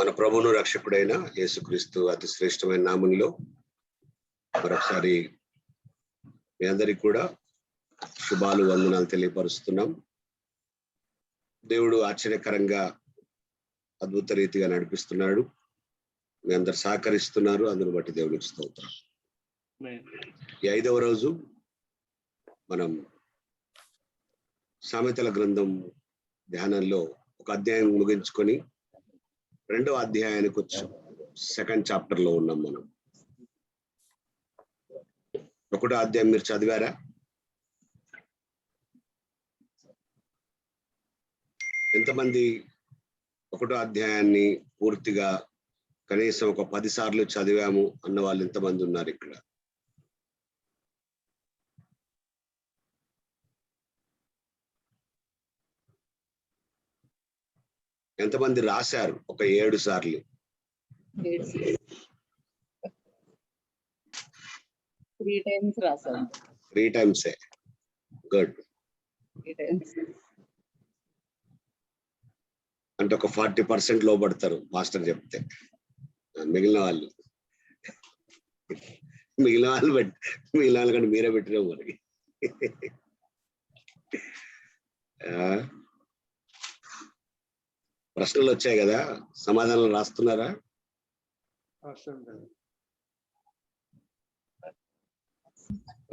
మన ప్రభువును రక్షకుడైన యేసుక్రీస్తు అతి శ్రేష్టమైన నామములో మరొకసారి మీ అందరికీ కూడా శుభాలు వందనాలు తెలియపరుస్తున్నాం. దేవుడు ఆశ్చర్యకరంగా అద్భుత రీతిగా నడిపిస్తున్నాడు. మీ అందరు సహకరిస్తున్నారు, అందును బట్టి దేవునికి స్తోత్రం. ఈ 5వ రోజు మనం సామెతల గ్రంథం ధ్యానంలో ఒక అధ్యాయం ముగించుకొని 2వ అధ్యాయానికి వచ్చాం. 2nd చాప్టర్ లో ఉన్నాం మనం. 1వ అధ్యాయం మీరు చదివారా? ఎంతమంది 1వ అధ్యాయాన్ని పూర్తిగా కనీసం ఒక 10 సార్లు చదివాము అన్న వాళ్ళు ఎంతమంది ఉన్నారు ఇక్కడ? ఎంతమంది రాశారు ఒక 7 సార్లు? 3 times రాశాను. 3 times. గుడ్. 3 times. అంటే ఒక 40% లోపడతారు మాస్టర్ చెప్తే. మిగిలిన వాళ్ళు కంటే మీరే పెట్టినాం మనకి. ప్రశ్నలు వచ్చాయి కదా, సమాధానాలు రాస్తున్నారా?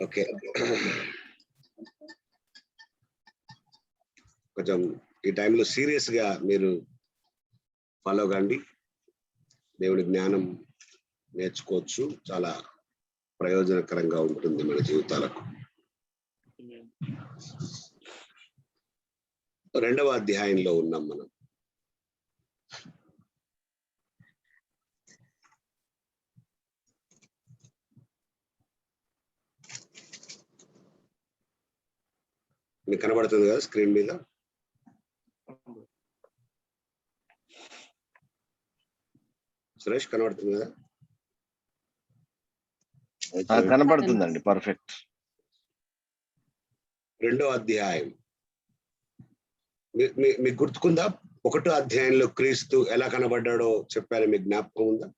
ఓకే, కొంచెం ఈ టైంలో సీరియస్ గా మీరు ఫాలో కండి. దేవుడి జ్ఞానం నేర్చుకోవచ్చు, చాలా ప్రయోజనకరంగా ఉంటుంది మన జీవితాలకు. 2వ అధ్యాయంలో ఉన్నాం మనం. మీకు కనబడుతుంది కదా స్క్రీన్ మీద? సురేష్ కనబడుతుంది కదా? కనబడుతుందండి, పర్ఫెక్ట్. 2వ అధ్యాయం మీకు గుర్తుకుందా? 1వ అధ్యాయంలో క్రీస్తు ఎలా కనబడ్డాడో చెప్పారు, మీకు జ్ఞాపకం ఉందా?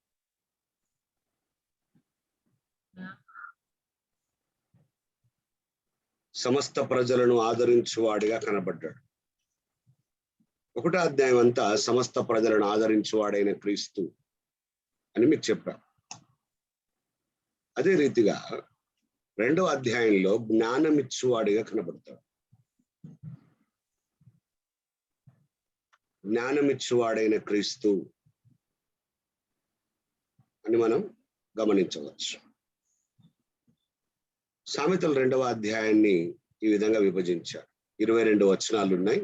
సమస్త ప్రజలను ఆదరించువాడిగా కనబడ్డాడు. 1వ అధ్యాయం అంతా సమస్త ప్రజలను ఆదరించువాడైన క్రీస్తు అని మీకు చెప్పా. అదే రీతిగా 2వ అధ్యాయంలో జ్ఞానం ఇచ్చువాడిగా కనబడతాడు. జ్ఞానం ఇచ్చువాడైన క్రీస్తు అని మనం గమనించవచ్చు. సామెతలు 2వ అధ్యాయాన్ని ఈ విధంగా విభజించారు. 22 వచనాలు ఉన్నాయి.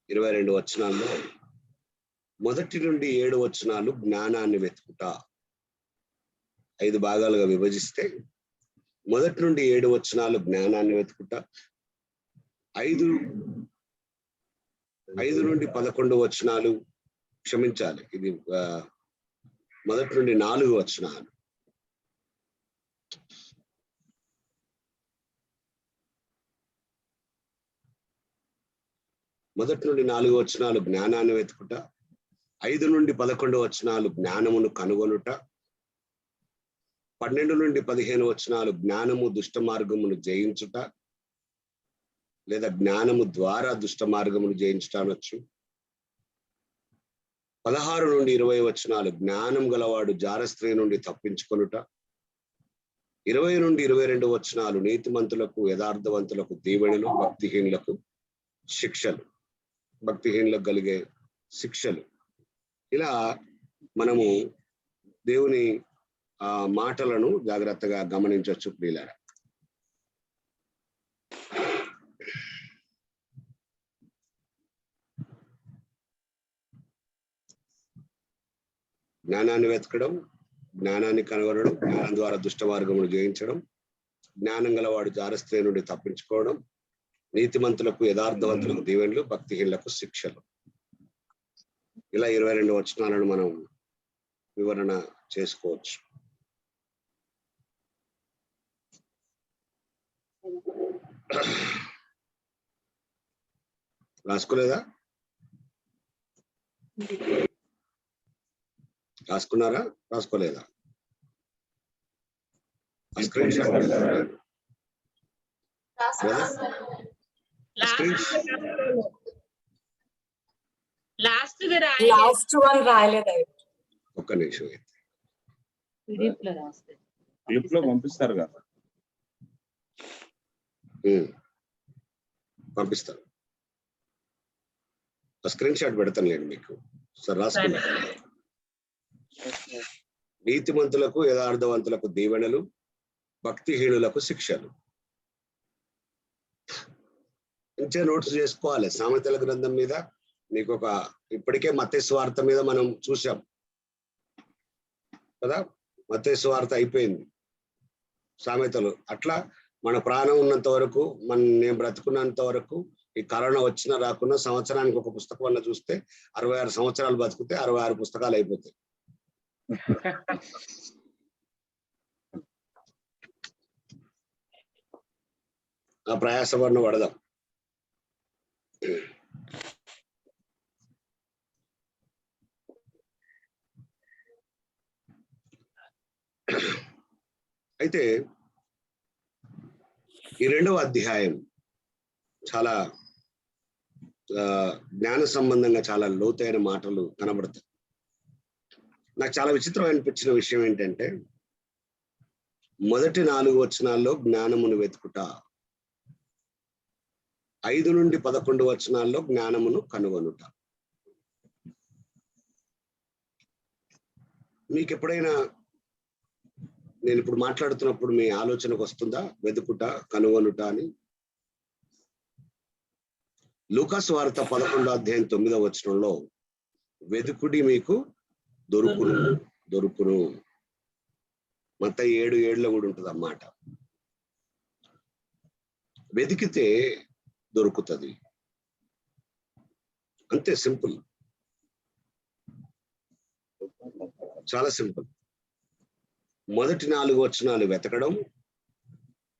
22 వచనాల్లో 1 నుండి 7 వచనాలు జ్ఞానాన్ని వెతుకుట. 5 భాగాలుగా విభజిస్తే 1 నుండి 7 వచనాలు జ్ఞానాన్ని వెతుకుట, 5 నుండి 11 వచనాలు, క్షమించాలి, ఇది 1 నుండి 4 వచనాలు. 1 నుండి 4 వచనాలు జ్ఞానాన్ని వెతుకుట, 5 నుండి 11 వచనాలు జ్ఞానమును కనుగొనుట, 12 నుండి 15 వచనాలు జ్ఞానము దుష్ట మార్గమును జయించుట, లేదా జ్ఞానము ద్వారా దుష్ట మార్గమును జయించుట అనొచ్చు. 16 నుండి 20 వచనాలు జ్ఞానం గలవాడు జారస్త్రీ నుండి తప్పించుకొనుట, 20 నుండి 22 వచనాలు నీతిమంతులకు యథార్థవంతులకు దీవెనలు, భక్తిహీనులకు శిక్షలు, భక్తిహీనులకు కలిగే శిక్షలు. ఇలా మనము దేవుని మాటలను జాగ్రత్తగా గమనించవచ్చు ప్రియులారా. జ్ఞానాన్ని వెతకడం, జ్ఞానాన్ని కనుగొనడం, జ్ఞానం ద్వారా దుష్ట మార్గమును జయించడం, జ్ఞానం గలవాడు జారస్త్రీ నుండి తప్పించుకోవడం, నీతిమంతులకు యథార్థవంతులకు దీవెనలు, భక్తిహీనులకు శిక్షలు. ఇలా 22 వచనాలను మనం వివరణ చేసుకోవచ్చు. రాసుకోలేదా? రాసుకున్నారా, రాసుకోలేదా? స్క్రీన్ షాట్ లాస్ట్ వన్ రాయలేదు. ఒక్క నిమిషం పీడిఎఫ్ లో రాస్తే క్లిప్ లో పంపిస్తారు కదా, పంపిస్తాను. స్క్రీన్ షాట్ పెడతాను నేను మీకు. సార్ రాసుకున్నా. నీతిమంతులకు యథార్థవంతులకు దీవెనలు, భక్తిహీనులకు శిక్షలు. మంచిగా నోట్స్ చేసుకోవాలి. సామెతల గ్రంథం మీద మీకు ఇప్పటికే మత్తయి సువార్త మీద మనం చూసాం కదా. మత్తయి సువార్త అయిపోయింది, సామెతలు. అట్లా మన ప్రాణం ఉన్నంత వరకు, నేను బ్రతుకున్నంత వరకు, ఈ కరోనా వచ్చినా రాకున్నా సంవత్సరానికి ఒక పుస్తకం అన్న చూస్తే 66 సంవత్సరాలు బతికితే 66 పుస్తకాలు అయిపోతాయి. ఆ ప్రయాసపడిన పడదాం. అయితే ఈ 2వ అధ్యాయం చాలా జ్ఞాన సంబంధంగా చాలా లోతైన మాటలు కనబడతాయి. నాకు చాలా విచిత్రం అనిపించిన విషయం ఏంటంటే, మొదటి 4 వచనాల్లో జ్ఞానమును వెతుకుట, 5 నుండి 11 వచనాల్లో జ్ఞానమును కనుగొనుట. మీకు ఎప్పుడైనా నేను ఇప్పుడు మాట్లాడుతున్నప్పుడు మీ ఆలోచనకు వస్తుందా వెతుకుట, కనుగొనుట అని? లూకాసు వార్త 11వ అధ్యాయం 9వ వచనంలో వెతుకుడి మీకు దొరుకును. మత్తయి 7:7లో కూడా ఉంటుంది అన్నమాట. వెతికితే దొరుకుతుంది, అంతే. సింపుల్, చాలా సింపుల్. మొదటి 4 వచనాలు వెతకడం,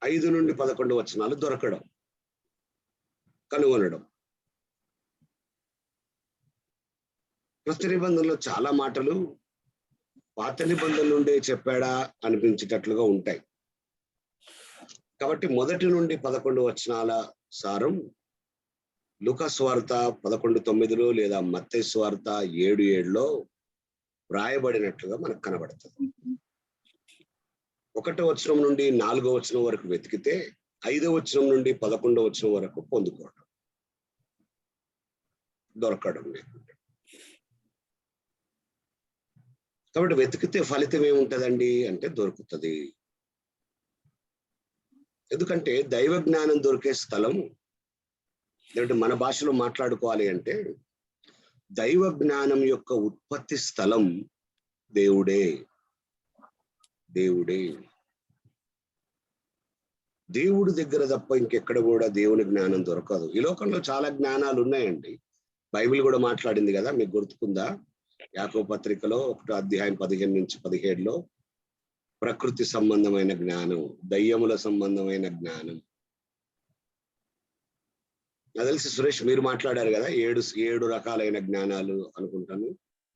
5 నుండి 11 వచనాలు దొరకడం, కనుగొనడం. క్రొత్త నిబంధనలో చాలా మాటలు పాత నిబంధన నుండే చెప్పాడా అనిపించేటట్లుగా ఉంటాయి. కాబట్టి మొదటి నుండి 11 వచనాల సారం లూకాసు వార్త 11:9లో లేదా మత్తయి సువార్త 7:7లో వ్రాయబడినట్లుగా మనకు కనబడుతుంది. 1వ వచనం నుండి 4వ వచనం వరకు వెతికితే 5వ వచనం నుండి 11వ వచనం వరకు పొందుకోవడం, దొరకడం లేకుండా. కాబట్టి వెతికితే ఫలితం ఏముంటదండి అంటే దొరుకుతుంది. ఎందుకంటే దైవ జ్ఞానం దొరికే స్థలం, లేదంటే మన భాషలో మాట్లాడుకోవాలి అంటే దైవ జ్ఞానం యొక్క ఉత్పత్తి స్థలం దేవుడే. దేవుడి దగ్గర తప్ప ఇంకెక్కడ కూడా దేవుని జ్ఞానం దొరకదు. ఈ లోకంలో చాలా జ్ఞానాలు ఉన్నాయండి. బైబిల్ కూడా మాట్లాడింది కదా, మీకు గుర్తుకుందా? యాకోబు పత్రికలో 1వ అధ్యాయం 15 నుంచి 17లో ప్రకృతి సంబంధమైన జ్ఞానం, దయ్యముల సంబంధమైన జ్ఞానం. నాకు తెలిసి సురేష్ మీరు మాట్లాడారు కదా, 7 రకాలైన జ్ఞానాలు అనుకుంటాను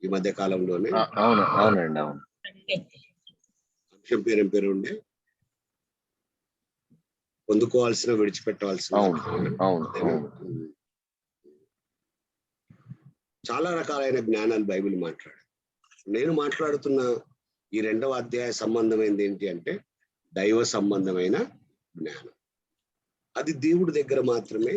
ఈ మధ్య కాలంలోనే. అవునండి, అవును. అంశం పేరు ఉండే పొందుకోవాల్సిన, విడిచిపెట్టవలసిన. చాలా రకాలైన జ్ఞానాలు బైబిల్ మాట్లాడారు. నేను మాట్లాడుతున్న ఈ 2వ అధ్యాయ సంబంధమైనది ఏంటి అంటే దైవ సంబంధమైన జ్ఞానం. అది దేవుడి దగ్గర మాత్రమే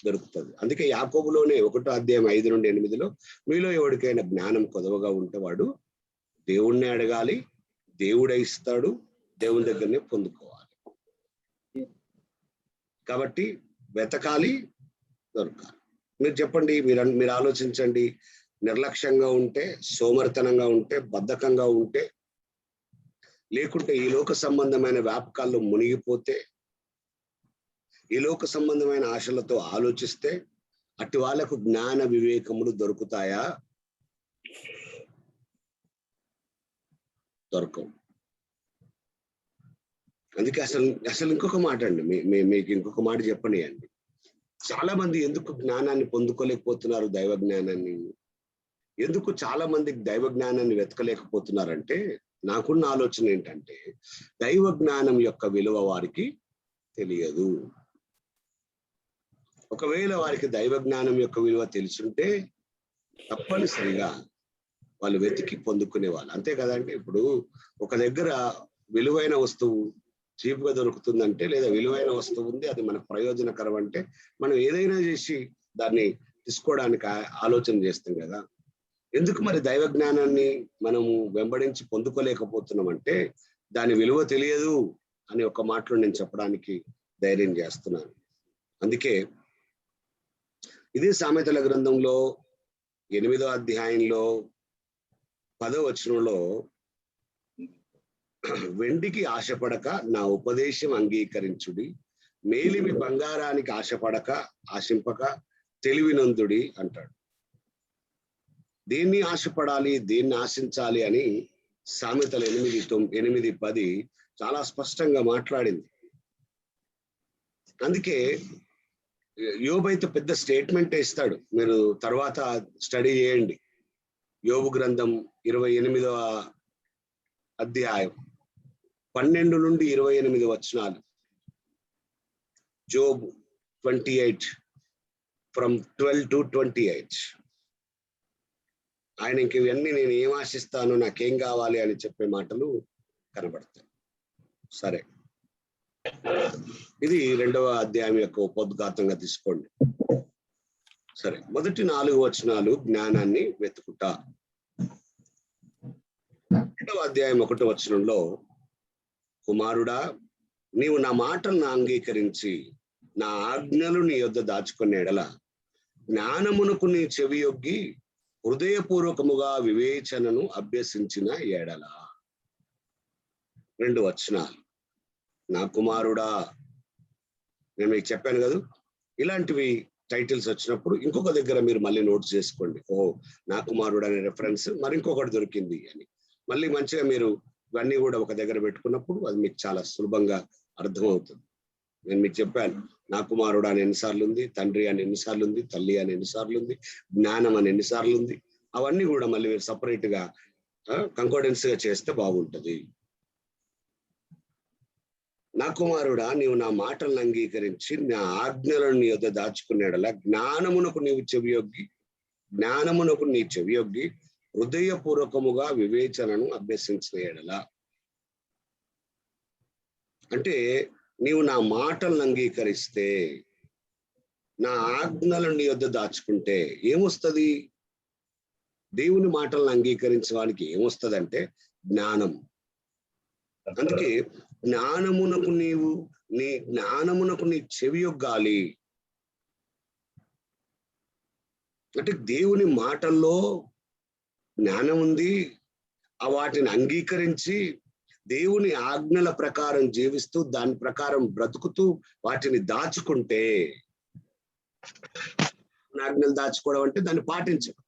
దొరుకుతుంది. అందుకే యాకోబులోనే 1వ అధ్యాయం 5 నుండి 8లో మీలో ఎవరికైనా జ్ఞానం కొదవగా ఉంటే వాడు దేవుణ్ణి అడగాలి, దేవుడే ఇస్తాడు, దేవుని దగ్గరనే పొందుకోవాలి. కాబట్టి వెతకాలి, దొరకాలి. మీరు చెప్పండి, మీరు ఆలోచించండి. నిర్లక్ష్యంగా ఉంటే, సోమరితనంగా ఉంటే, బద్ధకంగా ఉంటే, లేకుంటే ఈ లోక సంబంధమైన వ్యాపకాల్లో మునిగిపోతే, ఈ లోక సంబంధమైన ఆశలతో ఆలోచిస్తే అట్టి వాళ్ళకు జ్ఞాన వివేకములు దొరుకుతాయా? దొరకవు. అందుకే అసలు ఇంకొక మాట అండి, మీకు ఇంకొక మాట చెప్పనియండి. చాలా మంది ఎందుకు జ్ఞానాన్ని పొందుకోలేకపోతున్నారు, దైవ జ్ఞానాన్ని? ఎందుకు చాలా మందికి దైవ జ్ఞానాన్ని వెతకలేకపోతున్నారంటే, నాకున్న ఆలోచన ఏంటంటే, దైవ జ్ఞానం యొక్క విలువ వారికి తెలియదు. ఒకవేళ వారికి దైవ జ్ఞానం యొక్క విలువ తెలుసుంటే తప్పనిసరిగా వాళ్ళు వెతికి పొందుకునే వాళ్ళు. అంతే కదండి. ఇప్పుడు ఒక దగ్గర విలువైన వస్తువు చీప్గా దొరుకుతుందంటే, లేదా విలువైన వస్తువు ఉంది, అది మనకు ప్రయోజనకరం అంటే మనం ఏదైనా చేసి దాన్ని తీసుకోవడానికి ఆలోచన చేస్తాం కదా. ఎందుకు మరి దైవ జ్ఞానాన్ని మనము వెంబడించి పొందుకోలేకపోతున్నామంటే, దాని విలువ తెలియదు అని ఒక మాటలో నేను చెప్పడానికి ధైర్యం చేస్తున్నాను. అందుకే ఇదే సామెతల గ్రంథంలో 8వ అధ్యాయంలో 10వ వచనంలో, వెండికి ఆశపడక నా ఉపదేశం అంగీకరించుడి, మేలిమి బంగారానికి ఆశింపక తెలివినందుడి అంటాడు. దేన్ని ఆశపడాలి, దేన్ని ఆశించాలి అని సామెతలు 8:10 చాలా స్పష్టంగా మాట్లాడింది. అందుకే యోబు అయితే పెద్ద స్టేట్మెంట్ ఇస్తాడు. మీరు తర్వాత స్టడీ చేయండి. యోబు గ్రంథం 28వ అధ్యాయం 12 నుండి 28 వచనాలు. Job 28 from 12 to 28. ఆయన ఇంక ఇవన్నీ నేను ఏం ఆశిస్తాను, నాకేం కావాలి అని చెప్పే మాటలు కనబడతాయి. సరే, ఇది 2వ అధ్యాయం యొక్క ఉపోద్ఘాతంగా తీసుకోండి. సరే, మొదటి 4 వచనాలు జ్ఞానాన్ని వెతుకుట. 2వ అధ్యాయం 1వ వచనంలో, కుమారుడా నీవు నా మాటలను అంగీకరించి నా ఆజ్ఞలు నీ యొద్ద దాచుకునే ఎడల జ్ఞానమునకు నీ చెవి యొగ్గి హృదయపూర్వకముగా వివేచనను అభ్యసించిన ఎడల. 2 వచనాలు. నా కుమారుడా, నేను మీకు చెప్పాను కదా, ఇలాంటివి టైటిల్స్ వచ్చినప్పుడు ఇంకొక దగ్గర మీరు మళ్ళీ నోట్ చేసుకోండి. నా కుమారుడు అనే రెఫరెన్స్ మరి ఇంకొకటి దొరికింది అని మళ్ళీ మంచిగా మీరు ఇవన్నీ కూడా ఒక దగ్గర పెట్టుకున్నప్పుడు అది మీకు చాలా సులభంగా అర్థమవుతుంది. నేను మీకు చెప్పాను, నా కుమారుడు అని ఎన్నిసార్లు ఉంది, తండ్రి అని ఎన్నిసార్లు ఉంది, తల్లి అని ఎన్నిసార్లు ఉంది, జ్ఞానం అని ఎన్నిసార్లు ఉంది. అవన్నీ కూడా మళ్ళీ మీరు సపరేట్ గా కంకోర్డెన్స్ గా చేస్తే బాగుంటది. నా కుమారుడా నీవు నా మాటలను అంగీకరించి నా ఆజ్ఞలను నీ యొద్ద దాచుకునేడలా జ్ఞానమునకు నీ చెవి యొగ్గి హృదయపూర్వకముగా వివేచనను అభ్యసించిన ఎడలా. అంటే నీవు నా మాటలను అంగీకరిస్తే, నా ఆజ్ఞలను నీ యొద్ద దాచుకుంటే ఏమొస్తుంది? దేవుని మాటలను అంగీకరించే వానికి ఏమొస్తుందంటే జ్ఞానం. అందుకే జ్ఞానమునకు నీ చెవి యొగ్గాలి. అంటే దేవుని మాటల్లో జ్ఞానం ఉంది. వాటిని అంగీకరించి దేవుని ఆజ్ఞల ప్రకారం జీవిస్తూ దాని ప్రకారం బ్రతుకుతూ వాటిని దాచుకుంటే, ఆజ్ఞలు దాచుకోవడం అంటే దాన్ని పాటించడం.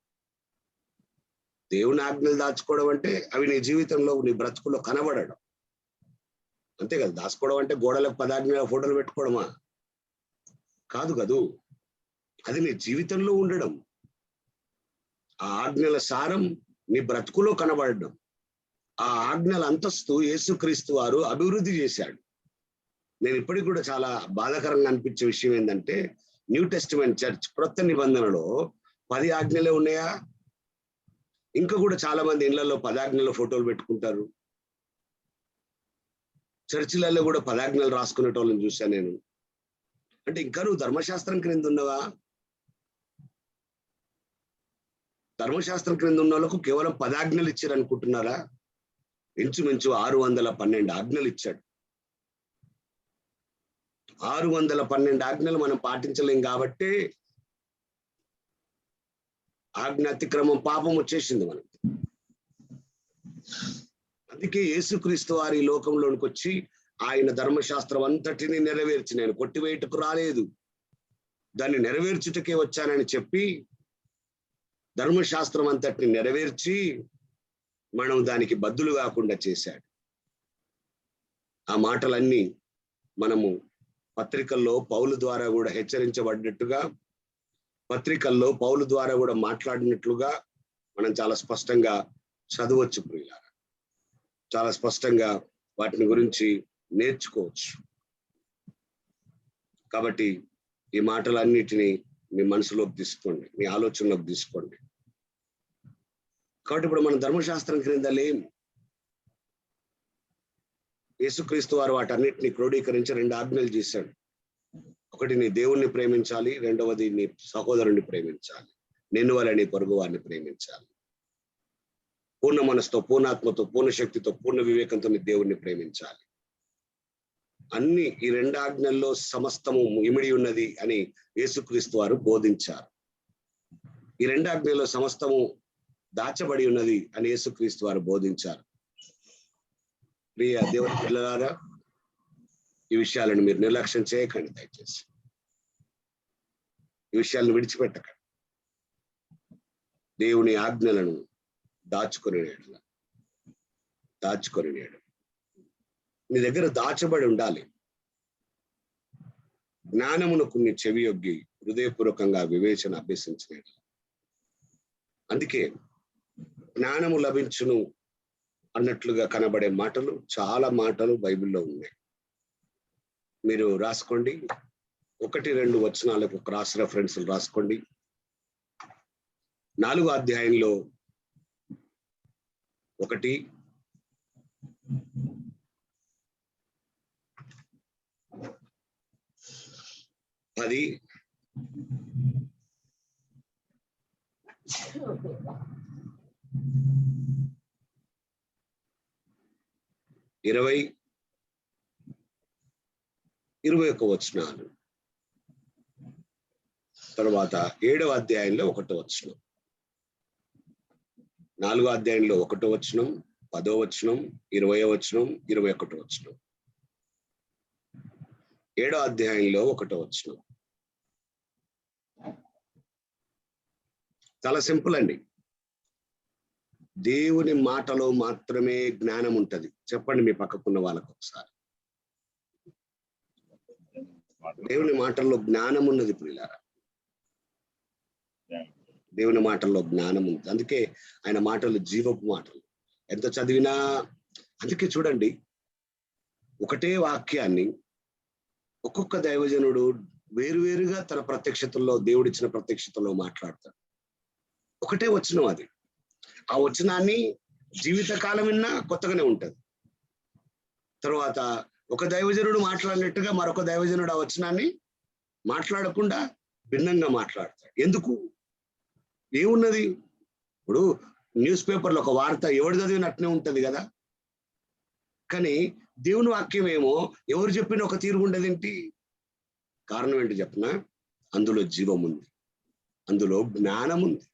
దేవుని ఆజ్ఞలు దాచుకోవడం అంటే అవి నీ జీవితంలో నీ బ్రతుకులో కనబడడం. అంతే కదా. దాచుకోవడం అంటే గోడలకు 10 ఆజ్ఞల ఫోటోలు పెట్టుకోవడమా? కాదు కదూ. అది నీ జీవితంలో ఉండడం, ఆ ఆజ్ఞల సారం నీ బ్రతుకులో కనబడడం. ఆ ఆజ్ఞల అంతస్తు యేసుక్రీస్తు వారు అభివృద్ధి చేశాడు. నేను ఇప్పటికి కూడా చాలా బాధాకరంగా అనిపించే విషయం ఏంటంటే, న్యూ టెస్టిమెంట్ చర్చ్ క్రొత్త నిబంధనలో 10 ఆజ్ఞలే ఉన్నాయా? ఇంకా కూడా చాలా మంది ఇళ్లలో 10 ఆజ్ఞల ఫోటోలు పెట్టుకుంటారు. చర్చిలలో కూడా 10 ఆజ్ఞలు రాసుకునేటోళ్ళని చూశాను నేను. అంటే ఇంకా నువ్వు ధర్మశాస్త్రం క్రింద ఉన్నవా? ధర్మశాస్త్రం క్రింద ఉన్న వాళ్ళకు కేవలం 10 ఆజ్ఞలు ఇచ్చారు అనుకుంటున్నారా? ఇంచుమించు 612 ఆజ్ఞలు ఇచ్చాడు. 612 ఆజ్ఞలు మనం పాటించలేం కాబట్టి ఆజ్ఞ అతిక్రమం పాపం వచ్చేసింది మనకి. అందుకే యేసుక్రీస్తు వారి లోకంలోనికి వచ్చి ఆయన ధర్మశాస్త్రం అంతటిని నెరవేర్చి, నేను కొట్టివేయటకు రాలేదు, దాన్ని నెరవేర్చుటకే వచ్చానని చెప్పి ధర్మశాస్త్రం అంతటిని నెరవేర్చి మనం దానికి బద్దులు కాకుండా చేశాడు. ఆ మాటలన్నీ మనము పత్రికల్లో పౌలు ద్వారా కూడా హెచ్చరించబడినట్టుగా, పత్రికల్లో పౌలు ద్వారా కూడా మాట్లాడినట్లుగా మనం చాలా స్పష్టంగా చదవచ్చు ప్రియులారా, చాలా స్పష్టంగా వాటిని గురించి నేర్చుకోవచ్చు. కాబట్టి ఈ మాటలన్నిటినీ మీ మనసులోకి తీసుకోండి, మీ ఆలోచనలోకి తీసుకోండి. కాబట్టి ఇప్పుడు మనం ధర్మశాస్త్రం క్రింద లేము. యేసుక్రీస్తు వారు వాటన్నిటిని క్రోడీకరించి 2 ఆజ్ఞలు చేశాడు. ఒకటి, నీ దేవుణ్ణి ప్రేమించాలి, రెండవది నీ సహోదరుని ప్రేమించాలి, నిన్ను వలె నీ పొరుగు వారిని ప్రేమించాలి. పూర్ణ మనసుతో, పూర్ణాత్మతో, పూర్ణ శక్తితో, పూర్ణ వివేకంతో నీ దేవుణ్ణి ప్రేమించాలి. అన్ని ఈ 2 ఆజ్ఞల్లో సమస్తము ఇమిడి ఉన్నది అని యేసుక్రీస్తు వారు బోధించారు. ఈ 2 ఆజ్ఞల్లో సమస్తము దాచబడి ఉన్నది అని యేసుక్రీస్తు వారు బోధించారు. ప్రియ దేవుని పిల్లలారా, ఈ విషయాలను మీరు నిర్లక్ష్యం చేయకండి. దయచేసి ఈ విషయాలను విడిచిపెట్టకండి. దేవుని ఆజ్ఞలను దాచుకొని నేడు నీ దగ్గర దాచబడి ఉండాలి. జ్ఞానమునకు నీ చెవి యొగ్గి హృదయపూర్వకంగా వివేచన అభ్యసించిన. అందుకే జ్ఞానము లభించును అన్నట్లుగా కనబడే మాటలు, చాలా మాటలు బైబిల్లో ఉన్నాయి. మీరు రాసుకోండి, 1-2 వచనాలకు క్రాస్ రెఫరెన్స్ రాసుకోండి. 4వ అధ్యాయంలో 1, 10, 20, 21 వచనాలు. తర్వాత 7వ అధ్యాయంలో 1వ వచనం, 4వ అధ్యాయంలో 1వ వచనం, 10వ వచనం, 20వ వచనం, 21వ వచనం, 7వ అధ్యాయంలో 1వ వచనం. చాలా సింపుల్ అండి. దేవుని మాటలో మాత్రమే జ్ఞానం ఉంటది. చెప్పండి మీ పక్కకున్న వాళ్ళకు ఒకసారి. దేవుని మాటల్లో జ్ఞానం ఉన్నది ప్రియులారా, దేవుని మాటల్లో జ్ఞానం ఉంది. అందుకే ఆయన మాటలు జీవపు మాటలు. ఎంత చదివినా, అందుకే చూడండి, ఒకటే వాక్యాన్ని ఒక్కొక్క దైవజనుడు వేరువేరుగా తన ప్రత్యక్షతల్లో, దేవుడిచ్చిన ప్రత్యక్షతలో మాట్లాడతాడు. ఒకటే వచనం అది. ఆ వచనాన్ని జీవితకాలం విన్నా కొత్తగానే ఉంటది. తర్వాత ఒక దైవజనుడు మాట్లాడినట్టుగా మరొక దైవజనుడు ఆ వచనాన్ని మాట్లాడకుండా భిన్నంగా మాట్లాడతాడు. ఎందుకు? ఏమున్నది? ఇప్పుడు న్యూస్ పేపర్లో ఒక వార్త ఎవరు చదివినట్నే ఉంటది కదా, కానీ దేవుని వాక్యం ఏమో ఎవరు చెప్పిన ఒక తీరు ఉండదేంటి? కారణం ఏంటి చెప్పనా? అందులో జీవం ఉంది, అందులో జ్ఞానం ఉంది.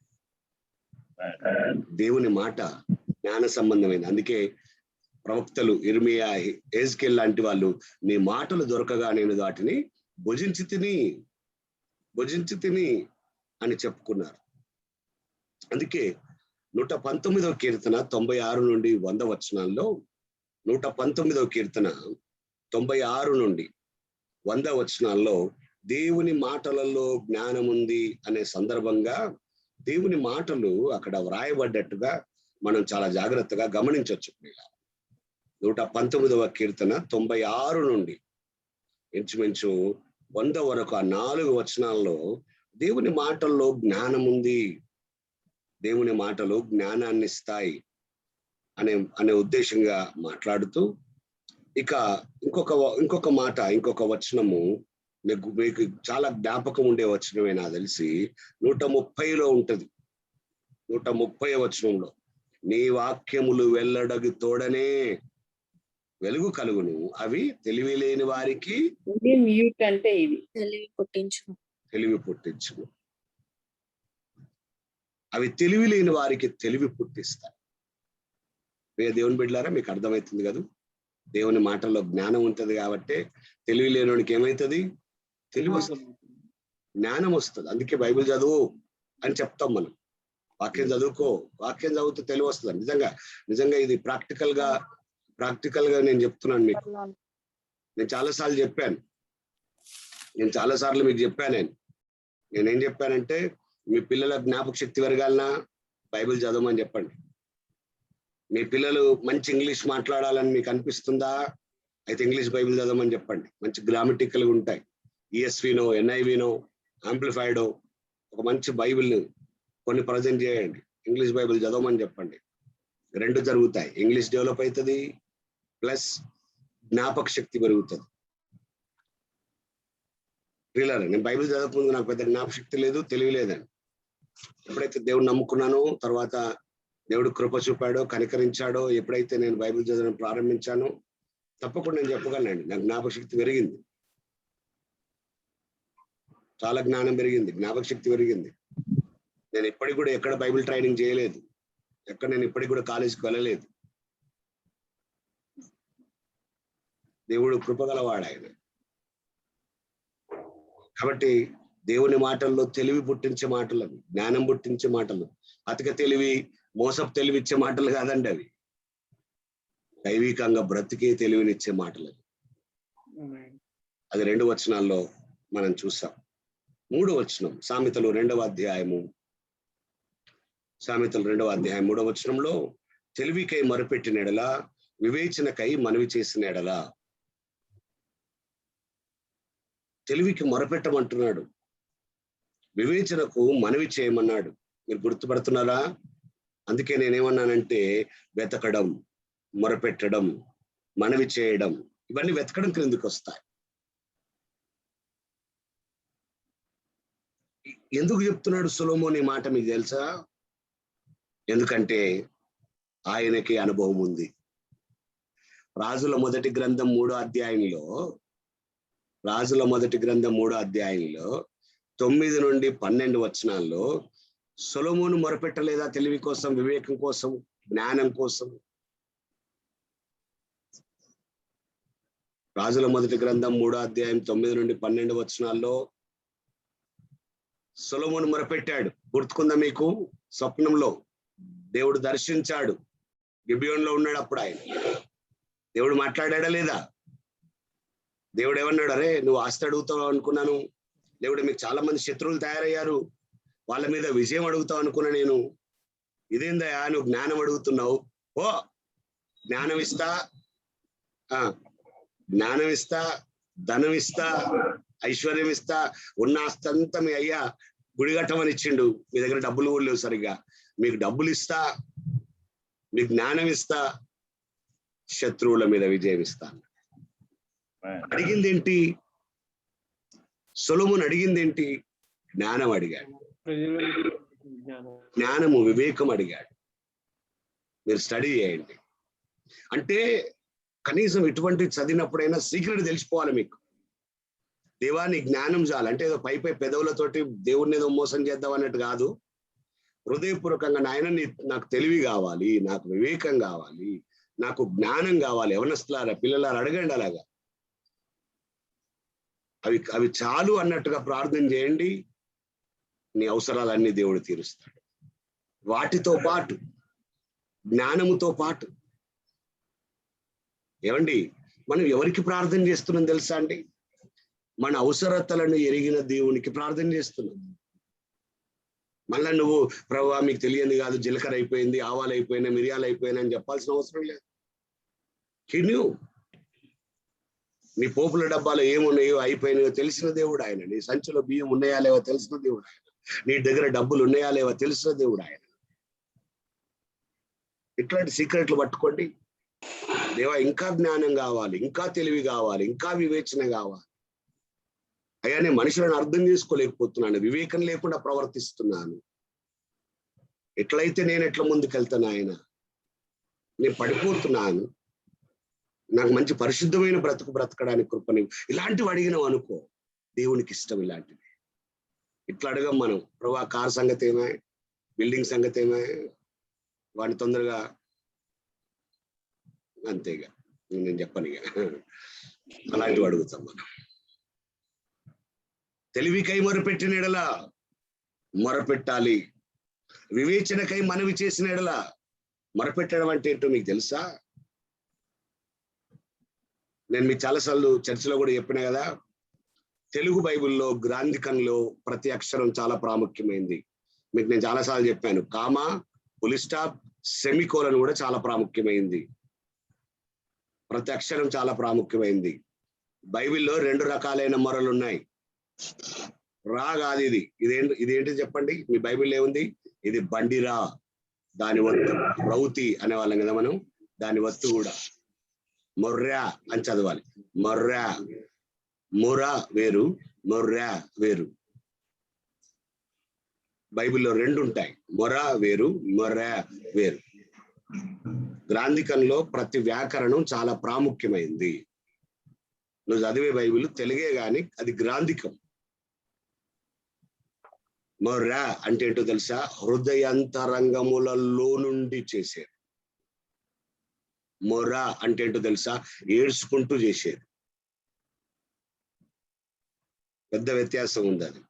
దేవుని మాట జ్ఞాన సంబంధమైనది. అందుకే ప్రవక్తలు ఇర్మియా, ఎజ్కేల్ లాంటి వాళ్ళు, నీ మాటలు దొరకగా నేను వాటిని భుజించి తిని అని చెప్పుకున్నారు. అందుకే 119వ కీర్తన 96 నుండి 100 వచనాల్లో, 119వ కీర్తన 96 నుండి 100 వచనాల్లో దేవుని మాటలలో జ్ఞానం ఉంది అనే సందర్భంగా దేవుని మాటలు అక్కడ వ్రాయబడ్డట్టుగా మనం చాలా జాగ్రత్తగా గమనించవచ్చు. 119వ కీర్తన 96 నుండి ఇంచుమించు 100 వరకు ఆ 4 వచనాల్లో దేవుని మాటల్లో జ్ఞానం ఉంది, దేవుని మాటలు జ్ఞానాన్ని ఇస్తాయి అనే ఉద్దేశంగా మాట్లాడుతూ, ఇక ఇంకొక మాట, ఇంకొక వచనము మీకు చాలా జ్ఞాపకం ఉండే వచనమే నాకు తెలిసి 130లో ఉంటది. 130వ వచనంలో, నీ వాక్యములు వెల్లడగు తోడనే వెలుగు కలుగును, అవి తెలివి లేని వారికి మ్యూట్ అంటే ఇది తెలివి పుట్టించును. అవి తెలివి లేని వారికి తెలివి పుట్టిస్తాయి. దేవుని బిడ్డలారా, మీకు అర్థమవుతుంది కదా, దేవుని మాటల్లో జ్ఞానం ఉంటది కాబట్టి తెలివి లేనివాడికి ఏమవుతుంది? తెలివి వస్తుంది, జ్ఞానం వస్తుంది. అందుకే బైబిల్ చదువు అని చెప్తాం మనం. వాక్యం చదువుకో, వాక్యం చదివితే తెలివి వస్తుంది. నిజంగా ఇది ప్రాక్టికల్ గా నేను చెప్తున్నాను మీకు. నేను చాలాసార్లు చెప్పాను, మీకు చెప్పాను. నేనేం చెప్పానంటే, మీ పిల్లల జ్ఞాపక శక్తి పెరగాలన్నా, బైబిల్ చదవమని చెప్పండి. మీ పిల్లలు మంచి ఇంగ్లీష్ మాట్లాడాలని మీకు అనిపిస్తుందా? అయితే ఇంగ్లీష్ బైబిల్ చదవమని చెప్పండి. మంచి గ్రామటికల్గా ఉంటాయి. ఈఎస్వినో, ఎన్ఐవినో, ఆంప్లిఫైడో ఒక మంచి బైబిల్ కొన్ని ప్రజెంట్ చేయండి. ఇంగ్లీష్ బైబిల్ చదవమని చెప్పండి. 2 జరుగుతాయి. ఇంగ్లీష్ డెవలప్ అవుతుంది, ప్లస్ జ్ఞాపక శక్తి పెరుగుతుంది. రీలర్ నేను బైబిల్ చదవకముందు నాకు పెద్ద జ్ఞాపక శక్తి లేదు, తెలివి లేదండి. ఎప్పుడైతే దేవుడు నమ్ముకున్నానో, తర్వాత దేవుడు కృప చూపాడో, కనికరించాడో, ఎప్పుడైతే నేను బైబిల్ చదవడం ప్రారంభించానో తప్పకుండా నేను చెప్పగలనండి, నాకు జ్ఞాపక శక్తి పెరిగింది, చాలా జ్ఞానం పెరిగింది, జ్ఞాపక శక్తి పెరిగింది. నేను ఇప్పటికి కూడా ఎక్కడ బైబిల్ ట్రైనింగ్ చేయలేదు, ఎక్కడ నేను ఇప్పటికి కూడా కాలేజీకి వెళ్ళలేదు. దేవుడు కృపగలవాడు ఆయన. కాబట్టి దేవుని మాటల్లో తెలివి పుట్టించే మాటలు, జ్ఞానం పుట్టించే మాటలు. అతిక తెలివి, మోసపు తెలివి ఇచ్చే మాటలు కాదండి అవి. దైవికంగా బ్రతికే తెలివినిచ్చే మాటలు. అది 2 వచనాల్లో మనం చూసాం. 3వ వచనం సామెతలు 2వ అధ్యాయము, సామెతలు 2వ అధ్యాయం 3వ వచనంలో తెలివికై మొరపెట్టిన ఎడల, వివేచనకై మనవి చేసిన ఎడల. తెలివికి మొరపెట్టమంటున్నాడు, వివేచనకు మనవి చేయమన్నాడు. మీరు గుర్తుపడుతున్నారా? అందుకే నేనేమన్నానంటే వెతకడం, మొరపెట్టడం, మనవి చేయడం, ఇవన్నీ వెతకడం క్రిందికి వస్తాయి. ఎందుకు చెప్తున్నాడు సొలొమోను ఈ మాట మీకు తెలుసా? ఎందుకంటే ఆయనకి అనుభవం ఉంది. రాజుల మొదటి గ్రంథం 3వ అధ్యాయంలో, రాజుల మొదటి గ్రంథం 3వ అధ్యాయంలో 9 నుండి 12 వచనాల్లో సొలొమోను మొరపెట్టలేదా తెలివి కోసం, వివేకం కోసం, జ్ఞానం కోసం? రాజుల మొదటి గ్రంథం 3వ అధ్యాయం 9 నుండి 12 వచనాల్లో సొలొమోను మొరపెట్టాడు. గుర్తుకుందా మీకు? స్వప్నంలో దేవుడు దర్శించాడు. గిబియోన్లో ఉన్నాడు అప్పుడు ఆయన. దేవుడు మాట్లాడా లేదా? దేవుడు ఏమన్నాడు? అరే నువ్వు ఆస్తి అడుగుతావు అనుకున్నాను, దేవుడు మీకు చాలా మంది శత్రువులు తయారయ్యారు, వాళ్ళ మీద విజయం అడుగుతావు అనుకున్నా నేను. ఇదేందయ్యా నువ్వు జ్ఞానం అడుగుతున్నావు? ఓ జ్ఞానం ఇస్తా, జ్ఞానం ఇస్తా, ధనం ఇస్తా, ఐశ్వర్యం ఇస్తా, ఉన్న ఆస్తి అంతా మీ అయ్యా గుడి కట్టమని ఇచ్చిండు, మీ దగ్గర డబ్బులు కూడా లేవు సరిగ్గా, మీకు డబ్బులు ఇస్తా, మీకు జ్ఞానం ఇస్తా, శత్రువుల మీద విజయం ఇస్తా. అడిగింది ఏంటి? సొలొమోను అడిగింది ఏంటి? జ్ఞానం అడిగాడు, జ్ఞానము, వివేకం అడిగాడు. మీరు స్టడీ చేయండి. అంటే కనీసం ఇటువంటి చదివినప్పుడైనా సీక్రెట్ తెలిసిపోవాలి మీకు. దేవాన్ని జ్ఞానం చాలు. అంటే ఏదో పై పెదవులతోటి దేవుడిని ఏదో మోసం చేద్దాం అన్నట్టు కాదు. హృదయపూర్వకంగా నాయన నాకు తెలివి కావాలి, నాకు వివేకం కావాలి, నాకు జ్ఞానం కావాలి. యవనస్తులారా, పిల్లలారా అడగండి అలాగా. అవి చాలు అన్నట్టుగా ప్రార్థన చేయండి. నీ అవసరాలన్నీ దేవుడు తీరుస్తాడు. వాటితో పాటు, జ్ఞానముతో పాటు. ఏమండి, మనం ఎవరికి ప్రార్థన చేస్తున్నాం తెలుసా అండి? మన అవసరతలను ఎరిగిన దేవునికి ప్రార్థన చేస్తున్నాం. మళ్ళా నువ్వు ప్రభువా మీకు తెలియంది కాదు, జీలకర్ర అయిపోయింది, ఆవాలు అయిపోయినా, మిరియాలు అయిపోయినా అని చెప్పాల్సిన అవసరం లేదు. నీ పోపుల డబ్బాలో ఏమున్నాయో అయిపోయినాయో తెలిసిన దేవుడు ఆయన. నీ సంచిలో బియ్యం ఉన్నాయా లేవో తెలిసిన దేవుడు ఆయన. నీ దగ్గర డబ్బులు ఉన్నాయా లేవో తెలిసిన దేవుడు ఆయన. ఇట్లాంటి సీక్రెట్లు పట్టుకోండి. దేవా ఇంకా జ్ఞానం కావాలి, ఇంకా తెలివి కావాలి, ఇంకా వివేచన కావాలి. అయ్యా నేను మనుషులను అర్థం చేసుకోలేకపోతున్నాను, వివేకం లేకుండా ప్రవర్తిస్తున్నాను, ఎట్లయితే నేను ఎట్లా ముందుకెళ్తాను ఆయన, నేను పడిపోతున్నాను, నాకు మంచి పరిశుద్ధమైన బ్రతకడానికి కృపని. ఇలాంటివి అడిగినాం అనుకో, దేవునికి ఇష్టం ఇలాంటివి. ఇట్లా అడగం మనం, ప్రభా కార్ సంగతి ఏమే, బిల్డింగ్ సంగతి ఏమే, వాడిని తొందరగా అంతేగా నేను చెప్పను ఇక. అలాంటివి అడుగుతాం మనం. తెలివికై మొరపెట్టిన ఎడల మొరపెట్టాలి, వివేచనకై మనవి చేసిన ఎడల. మొరపెట్టడం అంటే ఏంటో మీకు తెలుసా? నేను మీకు చాలాసార్లు చర్చిలో కూడా చెప్పినా కదా, తెలుగు బైబిల్లో గ్రాంధికంలో ప్రతి అక్షరం చాలా ప్రాముఖ్యమైంది. మీకు నేను చాలాసార్లు చెప్పాను. కామ, ఫుల్ స్టాప్, సెమికోలన్ కూడా చాలా ప్రాముఖ్యమైంది. ప్రతి అక్షరం చాలా ప్రాముఖ్యమైంది. బైబిల్లో 2 రకాలైన మొరలు ఉన్నాయి. రా కాదు ఇది. ఇదేంటి చెప్పండి? మీ బైబిల్లో ఏముంది? ఇది బండిరా, దాని వత్తు. రౌతి అనేవాళ్ళం కదా మనం, దాని వత్తు కూడా మొర్రా అని చదవాలి. మొర్రా, మొరా వేరు, మొర్రా వేరు. బైబిల్లో 2 ఉంటాయి. మొరా వేరు, మొర్రా వేరు. గ్రాంధికంలో ప్రతి వ్యాకరణం చాలా ప్రాముఖ్యమైంది. నువ్వు చదివే బైబిల్ తెలుగే గాని అది గ్రాంధికం. మొర్రా అంటే ఏంటో తెలుసా? హృదయాంతరంగములలో నుండి చేసేది. మొర్రా అంటే ఏంటో తెలుసా? ఏడ్చుకుంటూ చేసేది. పెద్ద వ్యత్యాసం ఉంది. అది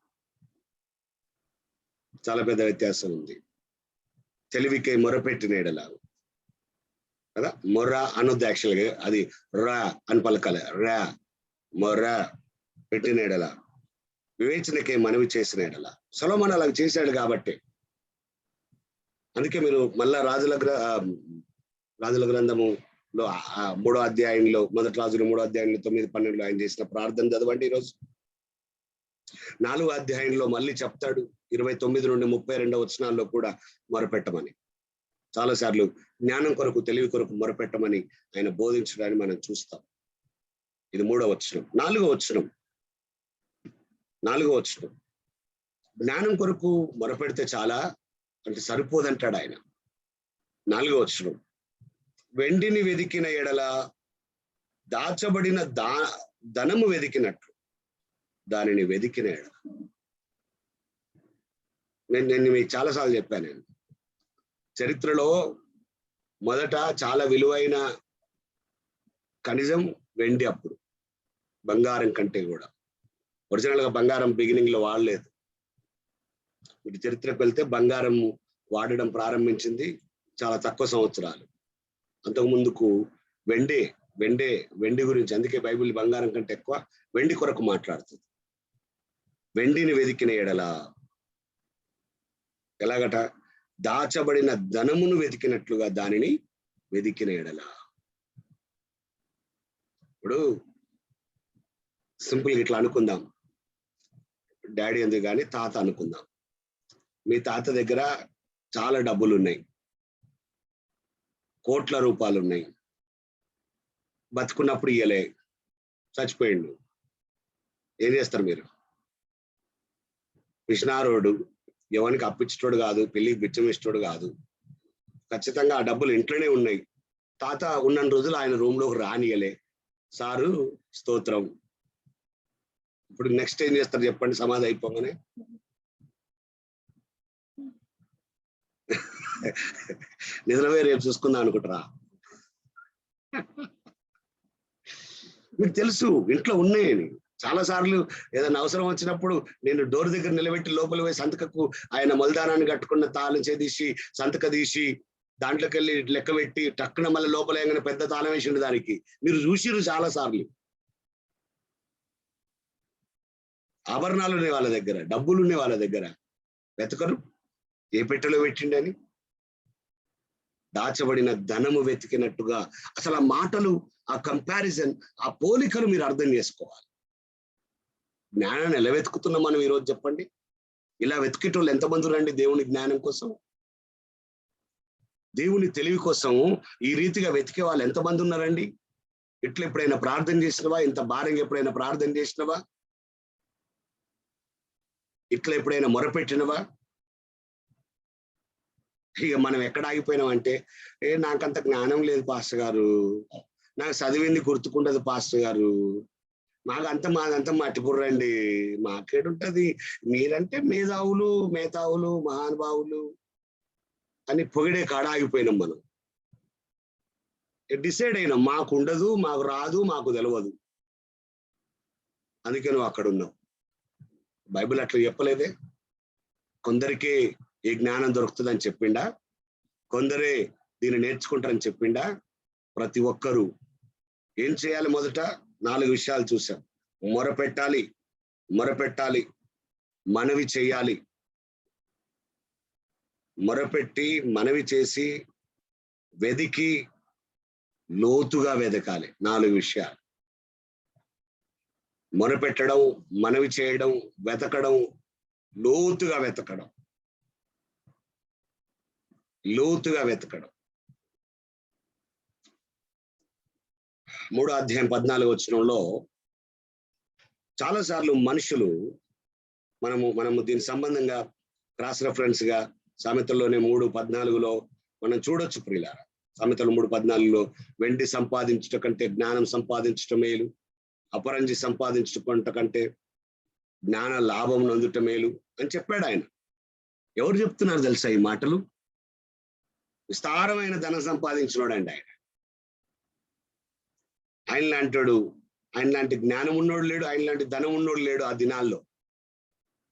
చాలా పెద్ద వ్యత్యాసం ఉంది. తెలివికై మొరపెట్టిన ఎడలా కదా, మొర్రా అనొద్దు. యాక్చువల్గా అది రా అని పలకాలి. రా, మొర్రా పెట్టిన ఎడలా, వివేచనకై మనవి చేసిన ఎడలా. సొలొమోను అలా చేశాడు కాబట్టి. అందుకే మీరు మళ్ళా రాజుల గ్రంథములో 3వ అధ్యాయంలో, మొదటి రాజులు 3వ అధ్యాయంలో 9-12 ఆయన చేసిన ప్రార్థన చదవండి. ఈరోజు 4వ అధ్యాయంలో మళ్ళీ చెప్తాడు. 29 నుండి 32 వచనాల్లో కూడా మొరపెట్టమని. చాలా సార్లు జ్ఞానం కొరకు, తెలివి కొరకు మొరపెట్టమని ఆయన బోధించడాన్ని మనం చూస్తాం. ఇది 3వ వచనం. 4వ వచనం జ్ఞానం కొరకు మొరపెడితే చాలా అంటే సరిపోదంటాడు ఆయన. 4వ వచనం, వెండిని వెదికిన ఎడల దాచబడిన ధనము వెదికినట్లు దానిని వెదికిన ఎడల. నేను మీకు చాలాసార్లు చెప్పాను. నేను చరిత్రలో మొదట చాలా విలువైన ఖనిజం వెండి. అప్పుడు బంగారం కంటే కూడా ఒరిజినల్ గా బంగారం బిగినింగ్ లో వాడలేదు. ఇటు చరిత్రకు వెళ్తే బంగారం వాడడం ప్రారంభించింది చాలా తక్కువ సంవత్సరాలు. అంతకు ముందుకు వెండి గురించి. అందుకే బైబిల్ బంగారం కంటే ఎక్కువ వెండి కొరకు మాట్లాడుతుంది. వెండిని వెదికిన ఎడల ఎలాగట? దాచబడిన ధనమును వెతికినట్లుగా దానిని వెదికిన ఎడల. ఇప్పుడు సింపుల్ ఇట్లా అనుకుందాం. డాడీ ఎందుకు కానీ తాత అనుకుందాం. మీ తాత దగ్గర చాలా డబ్బులు ఉన్నాయి, కోట్ల రూపాయలు ఉన్నాయి. బతుకున్నప్పుడు ఇయ్యలే, చచ్చిపోయిండు. ఏం చేస్తారు మీరు? పిష్నారోడు, ఎవరికి అప్పించటోడు కాదు, పెళ్లికి బిచ్చం ఇష్టోడు కాదు. ఖచ్చితంగా ఆ డబ్బులు ఇంట్లోనే ఉన్నాయి. తాత ఉన్న రోజులు ఆయన రూమ్ లోకి రానియలే. సారు స్తోత్రం. ఇప్పుడు నెక్స్ట్ ఏం చేస్తారు చెప్పండి? సమాధి అయిపోగానే నిజమే రేపు చూసుకుందాం అనుకుంటారా? మీకు తెలుసు ఇంట్లో ఉన్నాయని. చాలా సార్లు ఏదైనా అవసరం వచ్చినప్పుడు నేను డోర్ దగ్గర నిలబెట్టి లోపల పోయి సంతకకు ఆయన మల్దానాన్ని కట్టుకున్న తాళం చేదీసి సంతక తీసి దాంట్లోకి వెళ్ళి లెక్క పెట్టి టక్కున మళ్ళీ లోపల ఏమైనా పెద్ద తాళం వేసిండు దానికి. మీరు చూసిరు చాలా సార్లు. ఆభరణాలు ఉన్నాయి వాళ్ళ దగ్గర, డబ్బులు ఉన్నాయి వాళ్ళ దగ్గర, వెతకరు ఏ పెట్టెలో పెట్టిండని. దాచబడిన ధనము వెతికినట్టుగా. అసలు ఆ మాటలు, ఆ కంపారిజన్, ఆ పోలికలు మీరు అర్థం చేసుకోవాలి. జ్ఞానాన్ని ఎలా వెతుకుతున్నాం మనం ఈరోజు చెప్పండి? ఇలా వెతికేటోళ్ళు ఎంతమంది రండి దేవుని జ్ఞానం కోసం, దేవుని తెలివి కోసం ఈ రీతిగా వెతికే వాళ్ళు ఎంతమంది ఉన్నారండి? ఇట్లా ఎప్పుడైనా ప్రార్థన చేసినవా? ఇంత భారంగా ఎప్పుడైనా ప్రార్థన చేసినవా? ఇట్లా ఎప్పుడైనా మొరపెట్టినవా? ఇక మనం ఎక్కడ ఆగిపోయినామంటే, నాకంత జ్ఞానం లేదు పాస్టర్ గారు, నాకు చదివింది గుర్తుకుండదు పాస్టర్ గారు, మాదంతా మట్టిపుర్రండి, మాకేడుంటది, మీరంటే మేధావులు మహానుభావులు అని పొగిడే కాడ ఆగిపోయినాం మనం. డిసైడ్ అయినాం మాకు ఉండదు, మాకు రాదు, మాకు తెలియదు. అందుకే నువ్వు అక్కడ ఉన్నావు. బైబిల్ అట్లా చెప్పలేదే. కొందరికే ఈ జ్ఞానం దొరుకుతుందని చెప్పిండా, కొందరే దీన్ని నేర్చుకుంటారని చెప్పిండా. ప్రతి ఒక్కరూ ఏం చేయాలి? మొదట 4 విషయాలు చూసాం. మొరపెట్టాలి, మనవి చేయాలి, మొరపెట్టి మనవి చేసి వెదికి లోతుగా వెదకాలి. 4 విషయాలు: మొరపెట్టడం, మనవి చేయడం, వెతకడం, లోతుగా వెతకడం. లోతుగా వెతకడం. 3వ అధ్యాయం 14వ వచనంలో చాలాసార్లు మనుషులు మనము దీని సంబంధంగా క్రాస్ రెఫరెన్స్ గా సామెతల్లోనే 3:14లో మనం చూడొచ్చు ప్రియులారా. సామెతలు 3:14లో వెండి సంపాదించుట కంటే జ్ఞానం సంపాదించటం మేలు, అపరంజి సంపాదించుట కంటే జ్ఞాన లాభం నందుట మేలు అని చెప్పాడు ఆయన. ఎవరు చెప్తున్నారు తెలుసా ఈ మాటలు? విస్తారమైన ధనం సంపాదించినాడు అండి ఆయన. ఆయన లాంటాడు, ఆయన లాంటి జ్ఞానం ఉన్నోడు లేడు, ఆయన లాంటి ధనం ఉన్నోడు లేడు ఆ దినాల్లో.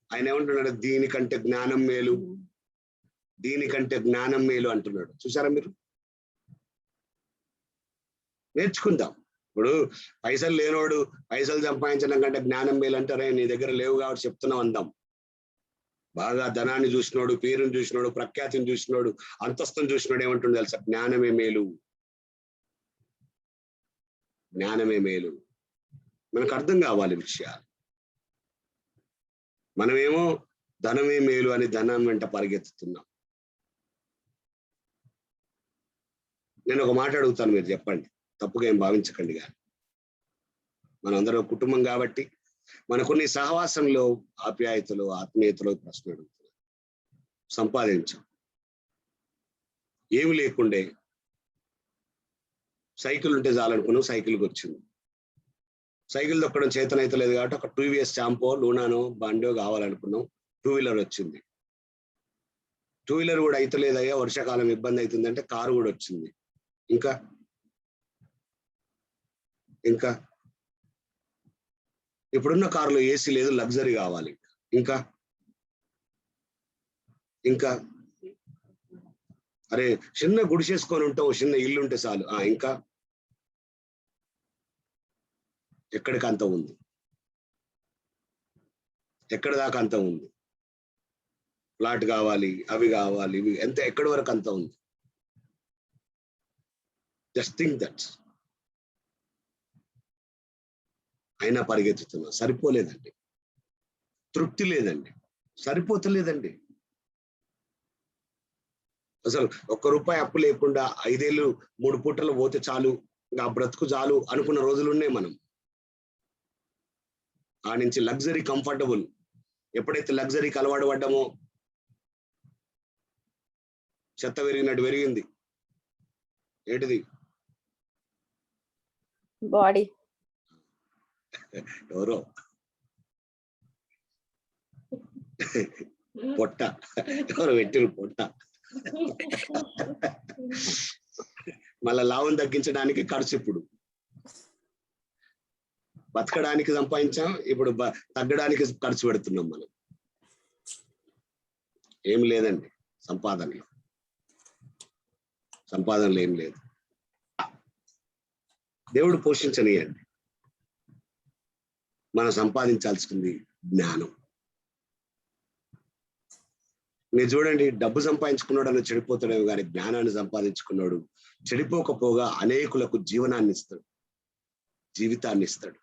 ఆయన ఏమంటున్నాడు? దీనికంటే జ్ఞానం మేలు, దీనికంటే జ్ఞానం మేలు అంటున్నాడు. చూసారా మీరు? నేర్చుకుందాం. ఇప్పుడు పైసలు లేనోడు పైసలు సంపాదించడం కంటే జ్ఞానం మేలు అంటారే, నీ దగ్గర లేవు కాబట్టి చెప్తున్నావు అందాం. బాగా ధనాన్ని చూసినోడు, పేరుని చూసినోడు, ప్రఖ్యాతిని చూసినోడు, అంతస్తుని చూసినోడు ఏమంటుండే తెలుసా? జ్ఞానమే మేలు, జ్ఞానమే మేలు. మనకు అర్థం కావాలి విషయాలు. మనమేమో ధనమే మేలు అని ధనం వెంట పరిగెత్తుతున్నాం. నేను ఒక మాట అడుగుతాను, మీరు చెప్పండి, తప్పుగా ఏం భావించకండి. కానీ మనందరం కుటుంబం కాబట్టి మనకున్న సహవాసంలో ఆప్యాయతలు, ఆత్మీయతలు ప్రశ్న అడుగుతున్నాం. సంపాదించాం, ఏమి లేకుండే సైకిల్ ఉంటే చాలనుకున్నాం, సైకిల్కి వచ్చింది. సైకిల్ తొక్కడం చేతనైతే లేదు కాబట్టి ఒక 2 వీలర్ షాంపో, లూనానో, బండో కావాలనుకున్నాం. 2 వీలర్ వచ్చింది. 2 వీలర్ కూడా అయితే లేదయ్యా, వర్షాకాలం ఇబ్బంది అవుతుందంటే కారు కూడా వచ్చింది. ఇంకా ఇంకా ఇప్పుడున్న కారులో ఏసీ లేదు, లగ్జరీ కావాలి. ఇంకా ఇంకా అరే చిన్న గుడిసేసుకొని ఉంటావు, చిన్న ఇల్లు ఉంటే చాలు. ఇంకా ఎక్కడికి అంత ఉంది? ఎక్కడి దాకా అంత ఉంది? ఫ్లాట్ కావాలి, అవి కావాలి, ఇవి ఎంత, ఎక్కడి వరకు అంత ఉంది? Just think that. అయినా పరిగెత్తుతున్నా, సరిపోలేదండి. తృప్తి లేదండి, సరిపోతలేదండి. అసలు ₹1 అప్పు లేకుండా 5 ఏళ్ళు 3 పూటలు పోతే చాలు, ఇంకా బ్రతుకు చాలు అనుకున్న రోజులున్నాయి మనం. ఆ నుంచి లగ్జరీ, కంఫర్టబుల్. ఎప్పుడైతే లగ్జరీకి అలవాటు పడ్డామో చెత్త విరిగినట్టు విరిగింది. ఏంటిది? బాడీ. ఎవరో పొట్ట, ఎవరో పెట్టిరు పొట్ట. మళ్ళా లాభం తగ్గించడానికి ఖర్చు. ఇప్పుడు బతకడానికి సంపాదించాం, ఇప్పుడు తగ్గడానికి ఖర్చు పెడుతున్నాం మనం. ఏం లేదండి సంపాదనలో ఏం లేదు. దేవుడు పోషించనియండి. మనం సంపాదించాల్సింది జ్ఞానం. మీరు చూడండి, డబ్బు సంపాదించుకున్నాడు అని చెడిపోతాడేమో కానీ జ్ఞానాన్ని సంపాదించుకున్నాడు చెడిపోకపోగా అనేకులకు జీవనాన్ని ఇస్తాడు, జీవితాన్ని ఇస్తాడు.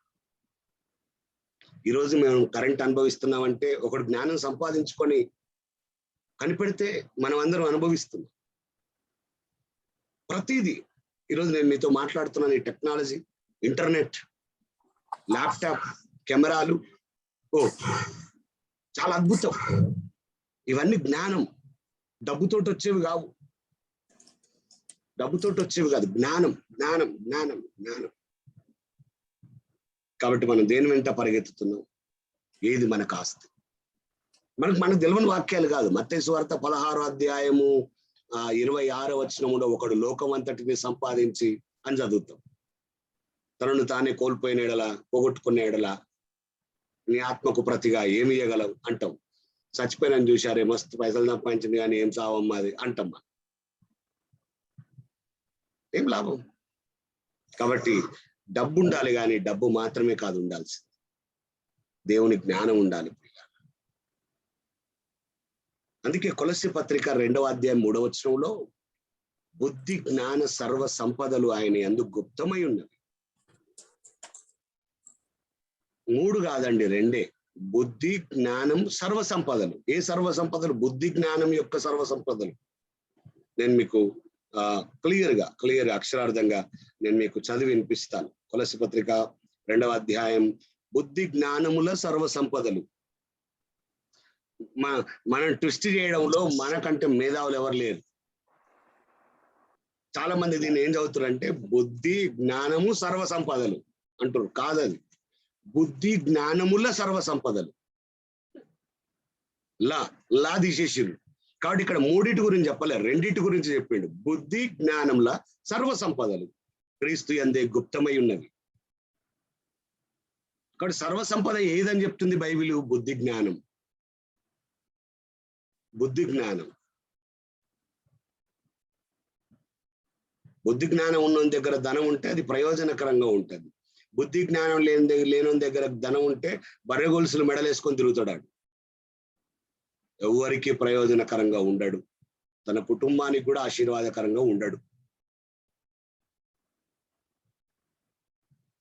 ఈరోజు మేము కరెంట్ అనుభవిస్తున్నామంటే ఒకడు జ్ఞానం సంపాదించుకొని కనిపెడితే మనం అందరం అనుభవిస్తున్నాం. ప్రతిదీ ఈరోజు నేను మీతో మాట్లాడుతున్నాను, ఈ టెక్నాలజీ, ఇంటర్నెట్, ల్యాప్టాప్, కెమెరాలు, చాలా అద్భుతం. ఇవన్నీ జ్ఞానం. డబ్బుతోటి వచ్చేవి కావు, డబ్బుతోటి వచ్చేవి కాదు. జ్ఞానం, జ్ఞానం, జ్ఞానం, జ్ఞానం. కాబట్టి మనం దేని వెంట పరిగెత్తుతున్నాం? ఏది మనకు ఆస్తి? మనకు తెలియని వాక్యాలు కాదు. మత్తయి సువార్త 16వ అధ్యాయము 26వ వచనములో ఒకడు లోకం అంతటిని సంపాదించి అని చదువుతాం. తనను తానే కోల్పోయిన ఎడల, పోగొట్టుకున్న ఎడల నీ ఆత్మకు ప్రతిగా ఏమి ఇయ్యగలవు అంటాం. చచ్చిపోయిన చూశారే, మస్తు పైసలు సంపాదించింది కానీ ఏం సావమ్మా అది అంటాం. ఏం లాభం? కాబట్టి డబ్బు ఉండాలి, కానీ డబ్బు మాత్రమే కాదు ఉండాల్సింది, దేవుని జ్ఞానం ఉండాలి. అందుకే కొలస్సీ పత్రిక 2వ అధ్యాయం 3వ వచనంలో బుద్ధి జ్ఞాన సర్వ సంపదలు ఆయన యందు గుప్తమై ఉన్నవి. 3 కాదండి, 2. బుద్ధి జ్ఞానం సర్వ సంపదలు. ఏ సర్వ సంపదలు? బుద్ధి జ్ఞానం యొక్క సర్వ సంపదలు. నేను మీకు క్లియర్ అక్షరార్థంగా నేను మీకు చదివి వినిపిస్తాను. కొలస్సీ పత్రిక 2వ అధ్యాయం బుద్ధి జ్ఞానముల సర్వ సంపదలు. మనం ట్విస్ట్ చేయడంలో మనకంటే మేధావులు ఎవరు లేరు. చాలా మంది దీన్ని ఏం చదువుతారంటే బుద్ధి జ్ఞానము సర్వ సంపదలు అంటారు. కాదది బుద్ధి జ్ఞానముల సర్వ సంపదలు. లా తీసేసిరు. కాబట్టి ఇక్కడ 3 గురించి చెప్పలే, 2 గురించి చెప్పిండు. బుద్ధి జ్ఞానంల సర్వ సంపదలు క్రీస్తు యందే గుప్తమై ఉన్నవి. కాబట్టి సర్వ సంపద ఏదని చెప్తుంది బైబిల్? బుద్ధి జ్ఞానం. బుద్ధి జ్ఞానం. బుద్ధి జ్ఞానం ఉన్న దగ్గర ధనం ఉంటే అది ప్రయోజనకరంగా ఉంటుంది. బుద్ధి జ్ఞానం లేని దగ్గర ధనం ఉంటే బర్రె గొలుసులు మెడలేసుకొని తిరుగుతాడు. ఎవరికి ప్రయోజనకరంగా ఉండడు, తన కుటుంబానికి కూడా ఆశీర్వాదకరంగా ఉండడు.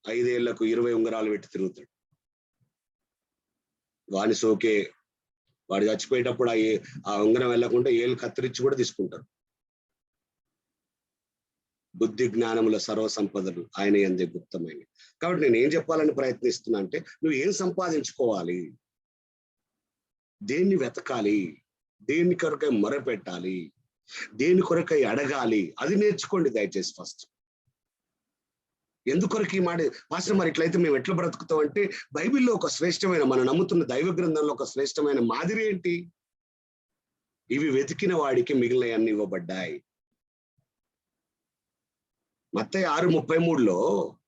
5 ఏళ్లకు 20 ఉంగరాలు పెట్టి తిరుగుతాడు. వాని సోకే వాడు చచ్చిపోయేటప్పుడు ఆ ఉంగరం వెళ్ళకుండా ఏళ్ళు కత్తిరించి కూడా తీసుకుంటారు. బుద్ధి జ్ఞానముల సర్వ సంపదలు ఆయన యందే గుప్తమైనవి. కాబట్టి నేను ఏం చెప్పాలని ప్రయత్నిస్తున్నా అంటే, నువ్వు ఏం సంపాదించుకోవాలి, దేన్ని వెతకాలి, దేని కొరకై మొరపెట్టాలి, దేని కొరకై అడగాలి, అది నేర్చుకోండి దయచేసి ఫస్ట్. ఎందుకొరకు ఈ మాట పాస్టర్ మరి ఇట్లయితే మేము ఎట్లా బ్రతుకుతాం అంటే, బైబిల్లో ఒక శ్రేష్టమైన, మనం నమ్ముతున్న దైవ గ్రంథంలో ఒక శ్రేష్టమైన మాదిరి ఏంటి? ఇవి వెతికిన వాడికి మిగిలినవన్నీ ఇవ్వబడ్డాయి. మత్తయి 6:33లో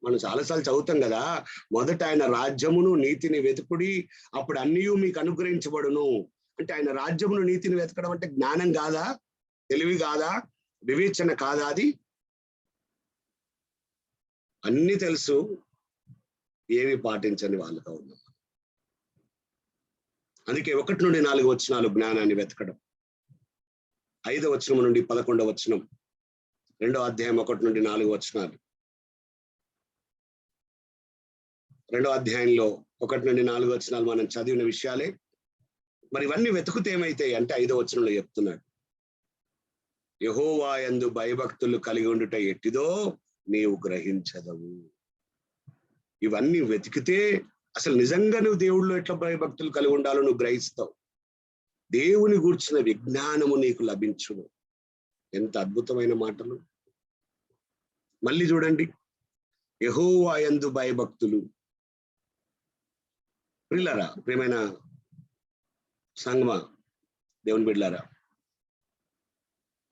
మనం చాలాసార్లు చదువుతాం కదా, మొదట ఆయన రాజ్యమును నీతిని వెతుకుడి, అప్పుడు అన్నీ మీకు అనుగ్రహించబడును. అంటే ఆయన రాజ్యమును నీతిని వెతకడం అంటే జ్ఞానం కాదా? తెలివి కాదా? వివేచన కాదా? అది అన్ని తెలుసు, ఏమి పాటించని వాళ్ళుగా ఉన్నాం. అందుకే 1 నుండి 4 వచనాలు జ్ఞానాన్ని వెతకడం. 5వ వచనం నుండి 11వ వచనం, 2వ అధ్యాయం 1 నుండి 4 వచనాలు. 2వ అధ్యాయంలో 1 నుండి 4 వచనాలు మనం చదివిన విషయాలే. మరి ఇవన్నీ వెతుకుతే ఏమైతాయి అంటే 5వ వచనంలో చెప్తున్నాడు, యెహోవా యందు భయభక్తులు కలిగి ఉండుట ఎట్టిదో నీవు గ్రహించదవు. ఇవన్నీ వెతికితే అసలు నిజంగా నువ్వు దేవుళ్ళు ఎట్లా భయభక్తులు కలిగి ఉండాలో నువ్వు గ్రహిస్తావు. దేవుని గూర్చిన విజ్ఞానము నీకు లభించును. ఎంత అద్భుతమైన మాటలు. మళ్ళీ చూడండి, యెహోవా యందు భయభక్తులు. ప్రియులారా, ప్రియమైన సంగమా, దేవుని బిడ్డలారా,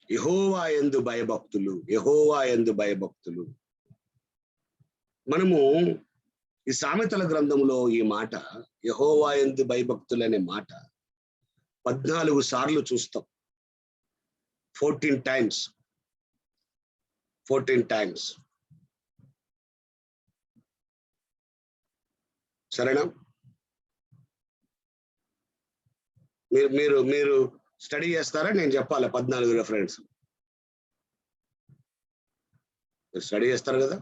యెహోవా యందు భయభక్తులు, యెహోవా యందు భయభక్తులు. మనము ఈ సామెతల గ్రంథంలో ఈ మాట యెహోవా యందు భయభక్తులు అనే మాట 14 సార్లు చూస్తాం. 14 times. సరేనా? మీరు స్టడీ చేస్తారా? నేను చెప్పాలా 14 రెఫరెన్స్? స్టడీ చేస్తారు కదా,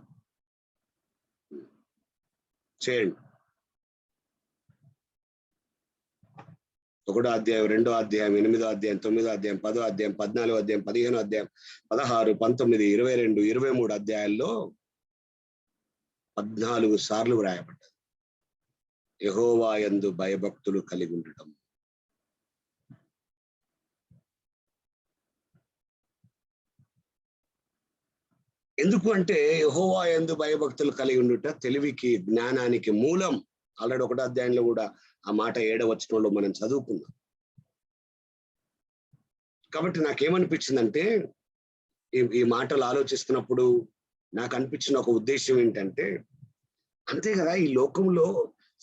చేయండి. 1వ అధ్యాయం, 2వ అధ్యాయం, 8వ అధ్యాయం, 9వ అధ్యాయం, 10వ అధ్యాయం, 14వ అధ్యాయం, 15వ అధ్యాయం, 16, 19, 22, 23 అధ్యాయాల్లో 14 సార్లు వ్రాయబడ్డది యెహోవా యందు భయభక్తులు కలిగి ఉండటం. ఎందుకు అంటే యెహోవా యందు భయభక్తులు కలిగి ఉండుట తెలివికి, జ్ఞానానికి మూలం. ఆల్రెడీ 1వ అధ్యాయంలో కూడా ఆ మాట 7వ వచనంలో మనం చదువుకున్నాం. కాబట్టి నాకేమనిపించిందంటే, ఈ మాటలు ఆలోచిస్తున్నప్పుడు నాకు అనిపించిన ఒక ఉద్దేశం ఏంటంటే, అంతే కదా, ఈ లోకంలో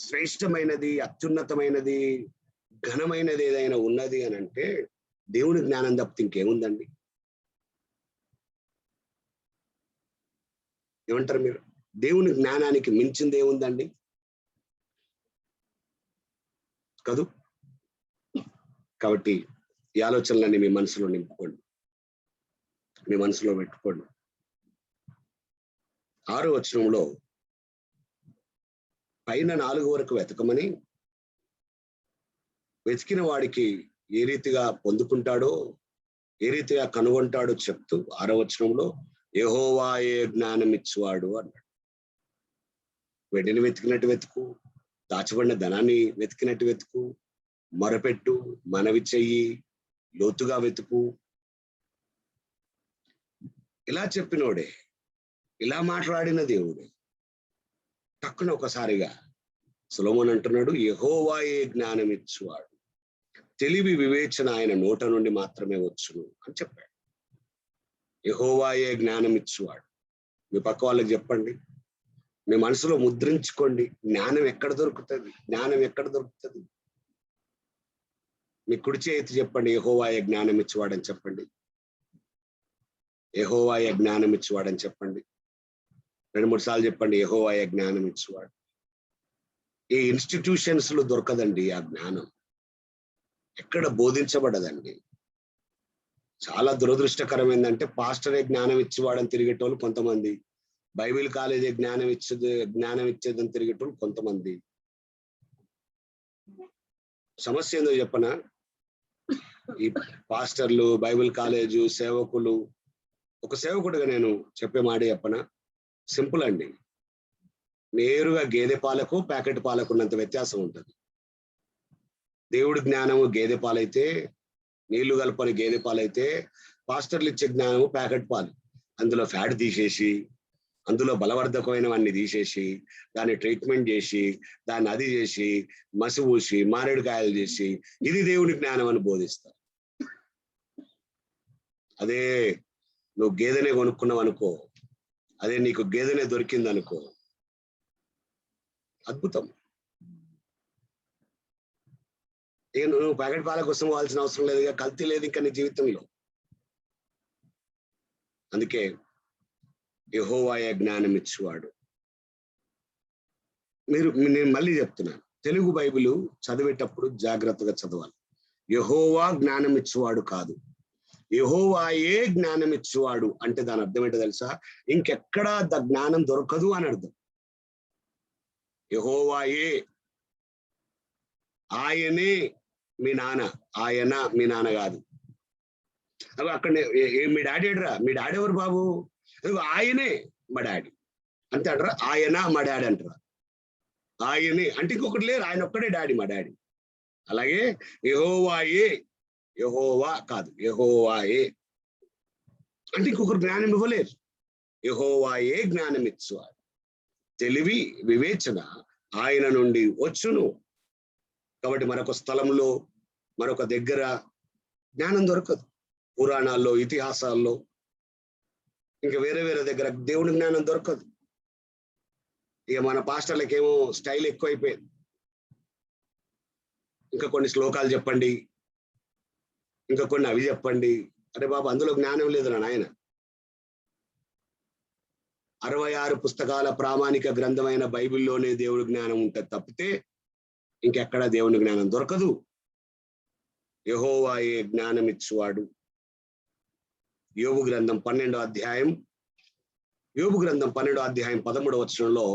శ్రేష్టమైనది, అత్యున్నతమైనది, ఘనమైనది ఏదైనా ఉన్నది అని అంటే దేవుని జ్ఞానం తప్పితే ఇంకేముందండి? ఏమంటారు మీరు? దేవుని జ్ఞానానికి మించింది ఏముందండి? కదూ? కాబట్టి ఈ ఆలోచనలన్నీ మీ మనసులో నింపుకోండి, మీ మనసులో పెట్టుకోండి. 6వ వచనంలో పైన 4 వరకు వెతకమని, వెతికిన వాడికి ఏ రీతిగా పొందుకుంటాడో, ఏ రీతిగా కనుగొంటాడో చెప్తూ 6వ వచనంలో యెహోవాయే జ్ఞానం ఇచ్చువాడు అన్నాడు. వెండిని వెతికినట్టు వెతుకు, దాచబడిన ధనాన్ని వెతికినట్టు వెతుకు, మొరపెట్టు, మనవి చెయ్యి, లోతుగా వెతుకు. ఇలా చెప్పినోడే, ఇలా మాట్లాడిన దేవుడే టక్కున ఒకసారిగా సొలొమోను అంటున్నాడు, యెహోవాయే జ్ఞానం ఇచ్చువాడు, తెలివి వివేచన ఆయన నోట నుండి మాత్రమే వచ్చును అని చెప్పాడు. యెహోవాయే జ్ఞానం ఇచ్చువాడు. మీ పక్క వాళ్ళకి చెప్పండి, మీ మనసులో ముద్రించుకోండి, జ్ఞానం ఎక్కడ దొరుకుతుంది, జ్ఞానం ఎక్కడ దొరుకుతుంది. మీ కుడి చేతి చెప్పండి, యెహోవాయే జ్ఞానం ఇచ్చువాడని చెప్పండి, యెహోవాయే జ్ఞానం ఇచ్చువాడని చెప్పండి. 2-3 సార్లు చెప్పండి, యెహోవాయే జ్ఞానం ఇచ్చువాడు. ఈ ఇన్స్టిట్యూషన్స్ లో దొరకదండి ఆ జ్ఞానం, ఎక్కడ బోధించబడదండి. చాలా దురదృష్టకరం ఏంటంటే పాస్టరే జ్ఞానం ఇచ్చేవాడని తిరిగేటోళ్ళు కొంతమంది, బైబిల్ కాలేజీ జ్ఞానం ఇచ్చేదని తిరిగేటోళ్ళు కొంతమంది. సమస్య ఏందో చెప్పనా, ఈ పాస్టర్లు, బైబిల్ కాలేజు, సేవకులు, ఒక సేవకుడిగా నేను చెప్పే మాట చెప్పనా, సింపుల్ అండి. నేరుగా గేదె పాలకు ప్యాకెట్ పాలకు ఉన్నంత వ్యత్యాసం ఉంటుంది. దేవుడి జ్ఞానము గేదె పాలైతే, నీళ్లు కలపని గేదె పాలైతే, పాస్టర్లు ఇచ్చే జ్ఞానము ప్యాకెట్ పాలు. అందులో ఫ్యాట్ తీసేసి, అందులో బలవర్ధకమైనవన్నీ తీసేసి, దాన్ని ట్రీట్మెంట్ చేసి, దాన్ని అది చేసి, మసి పూసి, మారేడుకాయలు చేసి, ఇది దేవుని జ్ఞానం అని బోధిస్తారు. అదే నువ్వు గేదెనే కొనుక్కున్నావు అనుకో, అదే నీకు గేదెనే దొరికింది అనుకో, అద్భుతం. ఇక నువ్వు ప్యాకెట్ పాల కోసం పోవాల్సిన అవసరం లేదు, ఇక కల్తీ లేదు ఇంకా నీ జీవితంలో. అందుకే యెహోవాయే జ్ఞానం ఇచ్చువాడు. నేను మళ్ళీ చెప్తున్నాను, తెలుగు బైబిల్ చదివేటప్పుడు జాగ్రత్తగా చదవాలి. యెహోవా జ్ఞానం ఇచ్చువాడు కాదు, యెహోవాయే జ్ఞానం ఇచ్చువాడు అంటే దాని అర్థం ఏంటో తెలుసా, ఇంకెక్కడా జ్ఞానం దొరకదు అని అర్థం. యెహోవాయే, ఆయనే మీ నాన్న, ఆయన మీ నాన్న కాదు. అవి అక్కడ మీ డాడీ ఏడ్రా, మీ డాడీ ఎవరు బాబు, ఆయనే మా డాడీ అంతే అంటారా, ఆయన మా డాడీ అంటారా, ఆయనే అంటే ఇంకొకటి లేరు, ఆయన ఒక్కడే డాడీ, మా డాడీ. అలాగే యెహోవాయే, యెహోవా కాదు, యెహోవాయే అంటే ఇంకొకరు జ్ఞానం ఇవ్వలేరు. యెహోవాయే జ్ఞానం ఇచ్చువాడు, తెలివి వివేచన ఆయన నుండి వచ్చును. కాబట్టి మరొక స్థలంలో, మరొక దగ్గర జ్ఞానం దొరకదు. పురాణాల్లో, ఇతిహాసాల్లో, ఇంకా వేరే వేరే దగ్గర దేవుని జ్ఞానం దొరకదు. ఇక మన పాస్టర్లకేమో స్టైల్ ఎక్కువైపోయింది. ఇంకా కొన్ని శ్లోకాలు చెప్పండి, ఇంకా కొన్ని అవి చెప్పండి. అరే బాబు, అందులో జ్ఞానం లేదు నాయన. 66 పుస్తకాల ప్రామాణిక గ్రంథమైన బైబిల్లోనే దేవుడి జ్ఞానం ఉంటుంది తప్పితే ఇంకెక్కడ దేవుని జ్ఞానం దొరకదు. యెహోవాయే జ్ఞానం ఇచ్చువాడు. యోబు గ్రంథం 12వ అధ్యాయం 13వ వచనంలో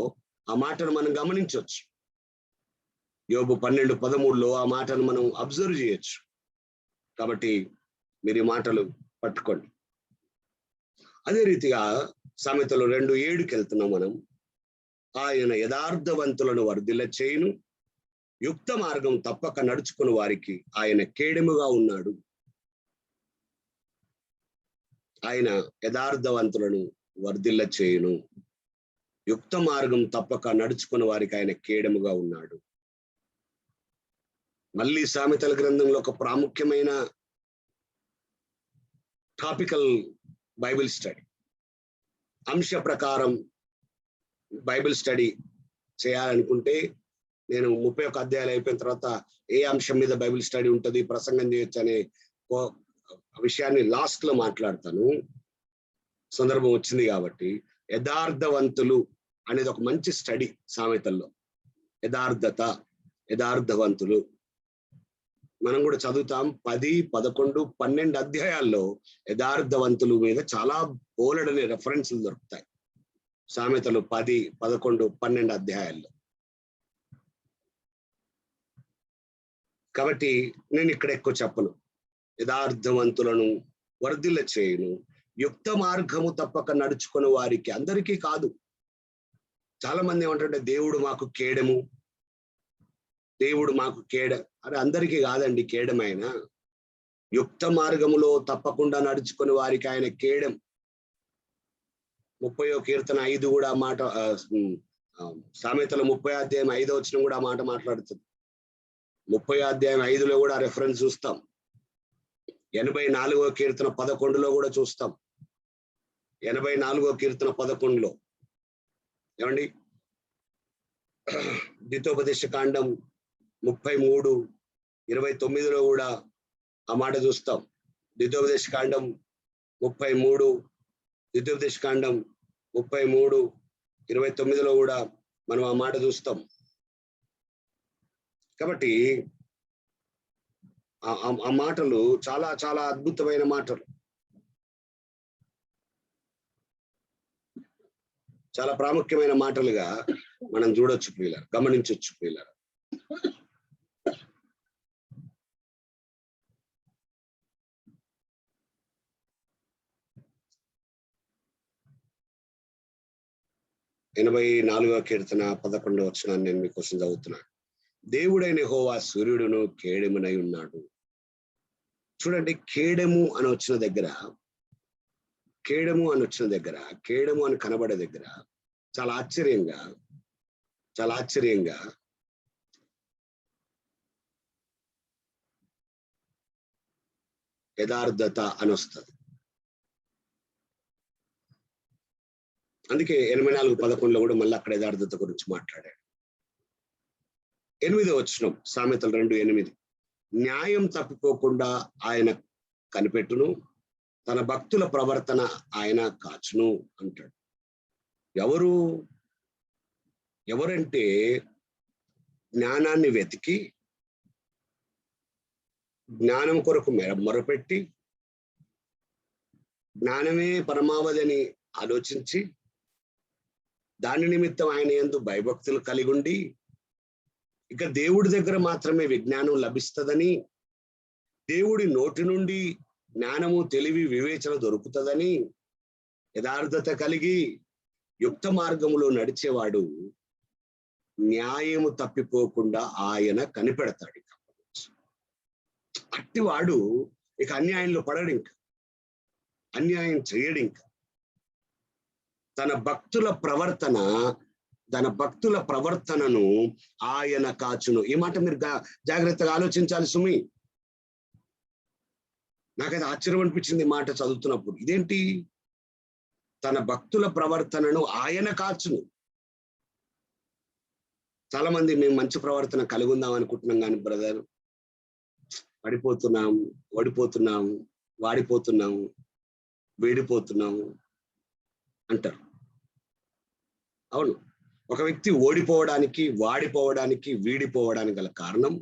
ఆ మాటను మనం గమనించవచ్చు. యోబు 12:13లో ఆ మాటను మనం అబ్జర్వ్ చేయొచ్చు. కాబట్టి మీరు ఈ మాటలు పట్టుకోండి. అదే రీతిగా సామెతలు 2:7కి వెళ్తున్నాం మనం. ఆయన యథార్థవంతులను వర్ధిల్ల చేయును, యుక్త మార్గం తప్పక నడుచుకుని వారికి ఆయన కేడెముగా ఉన్నాడు. ఆయన యథార్థవంతులను వర్ధిల్ల చేయును, యుక్త మార్గం తప్పక నడుచుకుని వారికి ఆయన కేడెముగా ఉన్నాడు. మళ్ళీ సామెతల గ్రంథంలో ఒక ప్రాముఖ్యమైన టాపికల్ బైబిల్ స్టడీ, అంశ ప్రకారం బైబిల్ స్టడీ చేయాలనుకుంటే నేను 31 అధ్యాయాలు అయిపోయిన తర్వాత ఏ అంశం మీద బైబిల్ స్టడీ ఉంటుంది, ప్రసంగం చేయొచ్చు అనే విషయాన్ని లాస్ట్ లో మాట్లాడతాను. సందర్భం వచ్చింది కాబట్టి యథార్థవంతులు అనేది ఒక మంచి స్టడీ సామెతల్లో. యథార్థత, యథార్థవంతులు. మనం కూడా చదువుతాం 10, 11, 12 అధ్యాయాల్లో యథార్థవంతుల మీద చాలా బోలెడని రెఫరెన్స్లు దొరుకుతాయి. సామెతలు 10, 11, 12 అధ్యాయాల్లో. కాబట్టి నేను ఇక్కడ ఎక్కువ చెప్పను. యథార్థవంతులను వర్ధిల్ల చేయును, యుక్త మార్గము తప్పక నడుచుకుని వారికి, అందరికీ కాదు. చాలా మంది ఏమంటుంటే దేవుడు మాకు కేడము, దేవుడు మాకు కేడ. అరే అందరికీ కాదండి కేడమైన. యుక్త మార్గములో తప్పకుండా నడుచుకుని వారికి ఆయన కేడం. 30వ కీర్తన 5 కూడా మాట, సామెతల 30వ అధ్యాయం 5వ వచనం కూడా మాట మాట్లాడుతుంది. 30వ అధ్యాయం 5లో కూడా రెఫరెన్స్ చూస్తాం. 84వ కీర్తన 11లో కూడా చూస్తాం. 84వ కీర్తన 11లో ఏమండి, ద్వితోపదేశ కాండం 33:29లో కూడా ఆ మాట చూస్తాం. ద్వితోపదేశ కాండం 33:29లో కూడా మనం ఆ మాట చూస్తాం. కాబట్టి ఆ మాటలు చాలా చాలా అద్భుతమైన మాటలు, చాలా ప్రాముఖ్యమైన మాటలుగా మనం చూడొచ్చు ప్రియులారా, గమనించవచ్చు ప్రియులారా. ఎనభై 84వ కీర్తన 11వ వచనాన్ని నేను మీకోసం చదువుతున్నాను. దేవుడైన యెహోవా సూర్యుడును కేడెమునై ఉన్నాడు. చూడండి, కేడెము అని వచ్చిన దగ్గర, కేడెము అని కనబడే దగ్గర చాలా ఆశ్చర్యంగా యథార్థత అని వస్తుంది. అందుకే 84:11లో కూడా మళ్ళీ అక్కడ యథార్థత గురించి మాట్లాడాడు. 8వ వచనం, సామెతలు 2:8, న్యాయం తప్పిపోకుండా ఆయన కనిపెట్టును, తన భక్తుల ప్రవర్తన ఆయన కాచును అంటాడు. ఎవరంటే జ్ఞానాన్ని వెతికి, జ్ఞానం కొరకు మొరపెట్టి, జ్ఞానమే పరమావధి అని ఆలోచించి, దాని నిమిత్తం ఆయన యందు భయభక్తులు కలిగి ఉండి, ఇక దేవుడి దగ్గర మాత్రమే విజ్ఞానం లభిస్తుందని, దేవుడి నోటి నుండి జ్ఞానము, తెలివి, వివేచన దొరుకుతుందని యథార్థత కలిగి యుక్త మార్గములో నడిచేవాడు న్యాయము తప్పిపోకుండా ఆయన కనిపెడతాడు. అట్టివాడు ఇక అన్యాయంలో పడడు, ఇంకా అన్యాయం చేయడు. ఇంకా తన భక్తుల ప్రవర్తనను ఆయన కాచును. ఈ మాట మీరు జాగ్రత్తగా ఆలోచించాలి సుమి. నాకైతే ఆశ్చర్యం అనిపించింది ఈ మాట చదువుతున్నప్పుడు. ఇదేంటి, తన భక్తుల ప్రవర్తనను ఆయన కాచును. చాలా మంది మేము మంచి ప్రవర్తన కలిగి ఉందాం అనుకుంటున్నాం, కానీ బ్రదర్ పడిపోతున్నాము, ఓడిపోతున్నాము, వాడిపోతున్నాము, వేడిపోతున్నాము అంటారు. అవును, ఒక వ్యక్తి ఓడిపోవడానికి, వాడిపోవడానికి, వీడిపోవడానికి గల కారణం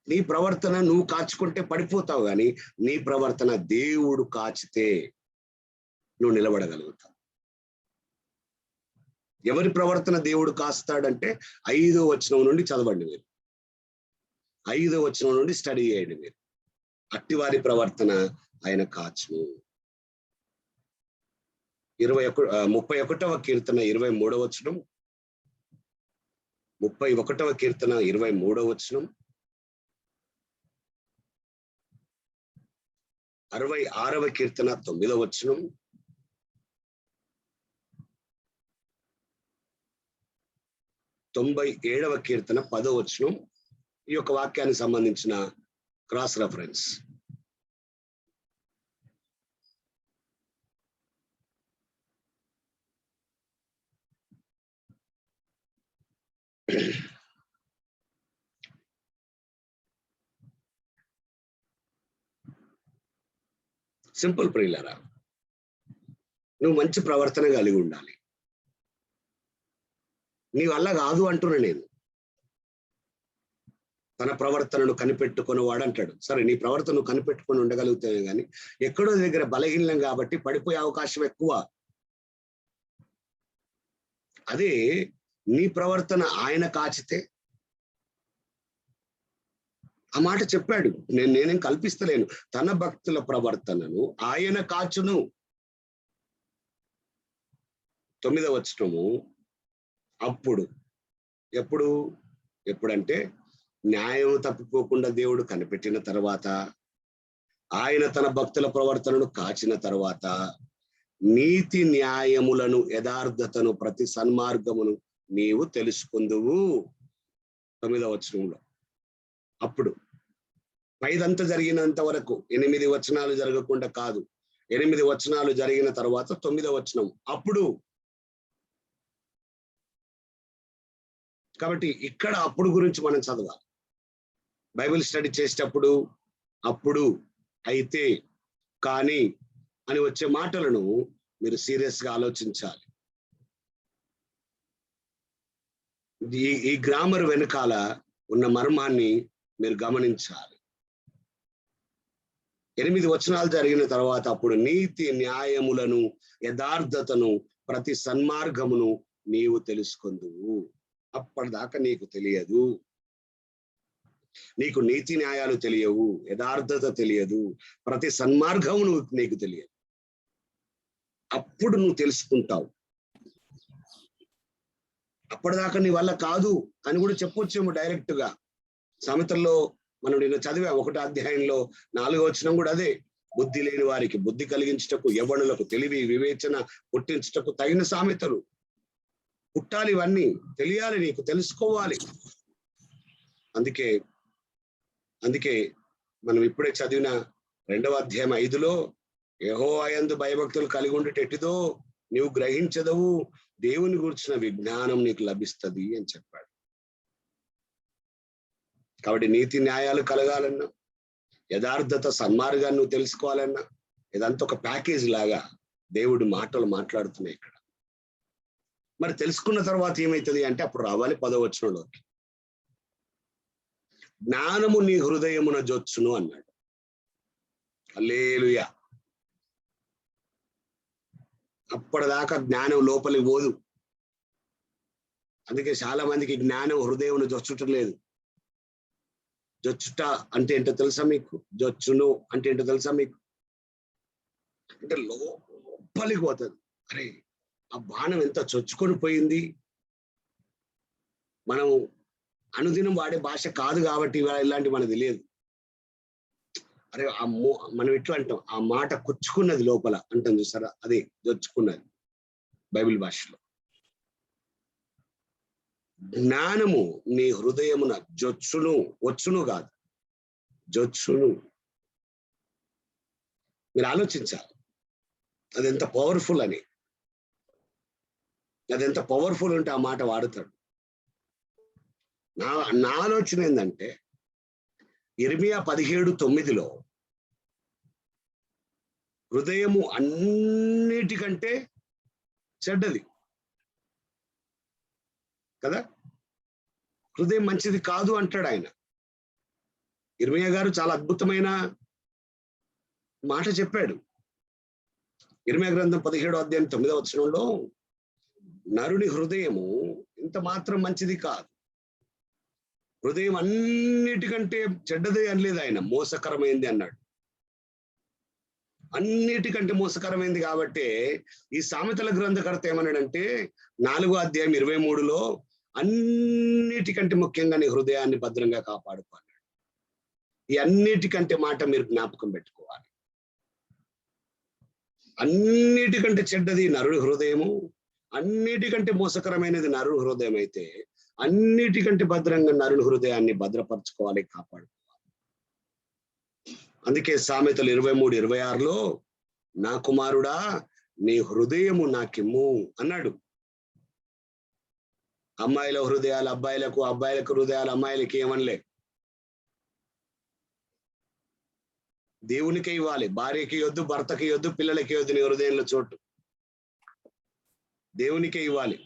నీ ప్రవర్తన. నువ్వు కాచుకుంటే పడిపోతావు, కానీ నీ ప్రవర్తన దేవుడు కాచితే నువ్వు నిలబడగలుగుతావు. ఎవరి ప్రవర్తన దేవుడు కాస్తాడంటే 5వ వచనం నుండి చదవండి మీరు. 5వ వచనం నుండి స్టడీ చేయండి మీరు. అట్టివారి ప్రవర్తన ఆయన కాచును. 31వ కీర్తన 23వ వచనం, 31వ కీర్తన 23వ వచనం, 66వ కీర్తన 9వ వచనం, 97వ కీర్తన 10వ వచనం. ఈ యొక్క వాక్యానికి సంబంధించిన క్రాస్ రెఫరెన్స్. సింపుల్ ప్రియులారా, నువ్వు మంచి ప్రవర్తన కలిగి ఉండాలి. నీ వల్ల కాదు అంటున్నా నేను. తన ప్రవర్తనను కనిపెట్టుకొని వాడు అంటాడు. సరే, నీ ప్రవర్తనను కనిపెట్టుకొని ఉండగలుగుతానే కానీ ఎక్కడో దగ్గర బలహీనం కాబట్టి పడిపోయే అవకాశం ఎక్కువ. అదే నీ ప్రవర్తన ఆయన కాచితే, ఆ మాట చెప్పాడు, నేనేం కల్పిస్తలేను, తన భక్తుల ప్రవర్తనను ఆయన కాచును. 9వ వచనము, అప్పుడు ఎప్పుడంటే న్యాయం తప్పిపోకుండా దేవుడు కనిపెట్టిన తర్వాత, ఆయన తన భక్తుల ప్రవర్తనను కాచిన తర్వాత, నీతి న్యాయములను యథార్థతను ప్రతి సన్మార్గమును నీవు తెలుసుకుందువు. 9వ వచనంలో అప్పుడు పైదంతా జరిగినంత వరకు 8 వచనాలు జరగకుండా కాదు, 8 వచనాలు జరిగిన తర్వాత 9వ వచనం అప్పుడు. కాబట్టి ఇక్కడ అప్పుడు గురించి మనం చదవాలి. బైబిల్ స్టడీ చేసేటప్పుడు అప్పుడు, అయితే, కానీ అని వచ్చే మాటలను మీరు సీరియస్ గా ఆలోచించాలి. ఈ గ్రామర్ వెనకాల ఉన్న మర్మాన్ని మీరు గమనించాలి. 8 వచనాలు జరిగిన తర్వాత అప్పుడు నీతి న్యాయములను యథార్థతను ప్రతి సన్మార్గమును నీవు తెలుసుకుందువు. అప్పటిదాకా నీకు తెలియదు, నీకు నీతి న్యాయాలు తెలియవు, యథార్థత తెలియదు, ప్రతి సన్మార్గము నీకు తెలియదు. అప్పుడు నువ్వు తెలుసుకుంటావు. అప్పటిదాకా నీ వల్ల కాదు అని కూడా చెప్పొచ్చేమో డైరెక్ట్ గా. సామెతల్లో మనం నిన్న చదివా 1వ అధ్యాయంలో 4వ వచనం కూడా అదే. బుద్ధి లేని వారికి బుద్ధి కలిగించుటకు, యవ్వనులకు తెలివి వివేచన పుట్టించుటకు తగిన సామెతలు. పుట్టాలి, ఇవన్నీ తెలియాలి, నీకు తెలుసుకోవాలి. అందుకే మనం ఇప్పుడే చదివిన 2వ అధ్యాయం 5లో, యెహోవా యందు భయభక్తులు కలిగి ఉండేటెట్టిదో నీవు గ్రహించదవు, దేవుని గురించిన విజ్ఞానం నీకు లభిస్తుంది అని చెప్పాడు. కాబట్టి నీతి న్యాయాలు కలగాలన్నా, యథార్థత సన్మార్గాన్ని నువ్వు తెలుసుకోవాలన్నా, ఇదంతా ఒక ప్యాకేజ్ లాగా దేవుడి మాటలు మాట్లాడుతున్నాయి ఇక్కడ. మరి తెలుసుకున్న తర్వాత ఏమైతుంది అంటే అప్పుడు రావాలి 10వ వచనంలోకి. జ్ఞానము నీ హృదయమున జొచ్చును అన్నాడు. హల్లెలూయా. అప్పటిదాకా జ్ఞానం లోపలికి పోదు. అందుకే చాలా మందికి జ్ఞానం హృదయం జొచ్చుట లేదు. జొచ్చుట అంటే ఏంటో తెలుసా మీకు? జొచ్చును అంటే ఏంటో తెలుసా మీకు? అంటే లోపలికి పోతుంది. అరే, ఆ బాణం ఎంత చొచ్చుకొని పోయింది. మనం అనుదినం వాడే భాష కాదు కాబట్టి ఇలాంటి మనకు తెలియదు. అరే, మనం ఎట్లా అంటాం, ఆ మాట కుచ్చుకున్నది లోపల అంటాం చూసారా, అదే జొచ్చుకున్నది బైబిల్ భాషలో. జ్ఞానము నీ హృదయమున జొచ్చును, వచ్చును కాదు, జొచ్చును. మీరు ఆలోచించాలి అది ఎంత పవర్ఫుల్ అని. అది ఎంత పవర్ఫుల్ ఉంటే ఆ మాట వాడుతాడు. నా ఆలోచన ఏంటంటే ఇర్మియా 17:9లో హృదయము అన్నిటికంటే చెడ్డది కదా, హృదయం మంచిది కాదు అంటాడు ఆయన. ఇర్మియా గారు చాలా అద్భుతమైన మాట చెప్పాడు. ఇర్మియా గ్రంథం 17వ అధ్యాయం 9వ వచనంలో, నరుని హృదయము ఇంత మాత్రం మంచిది కాదు, హృదయం అన్నిటికంటే చెడ్డదే అనలేదు ఆయన, మోసకరమైంది అన్నాడు. అన్నిటికంటే మోసకరమైంది కాబట్టి ఈ సామెతల గ్రంథకర్త ఏమన్నాడంటే 4వ అధ్యాయం 23లో, అన్నిటికంటే ముఖ్యంగా నీ హృదయాన్ని భద్రంగా కాపాడుకోవాలి. ఈ అన్నిటికంటే మాట మీరు జ్ఞాపకం పెట్టుకోవాలి. అన్నిటికంటే చెడ్డది నరుడి హృదయము, అన్నిటికంటే మోసకరమైనది నరుడి హృదయం అయితే, అన్నిటికంటే భద్రంగా నరుని హృదయాన్ని భద్రపరచుకోవాలి, కాపాడుకోవాలి. అందుకే సామెతలు 23:26లో, నా కుమారుడా నీ హృదయము నాకిమ్ము అన్నాడు. అమ్మాయిల హృదయాలు అబ్బాయిలకు, అబ్బాయిలకు హృదయాలు అమ్మాయిలకి ఏమనలే. దేవునికి ఇవ్వాలి, భార్యకి ఇవ్వద్దు, భర్తకి ఇవ్వద్దు, పిల్లలకి ఇవ్వద్దు నీ హృదయంలో చోటు. దేవునికే ఇవ్వాలి.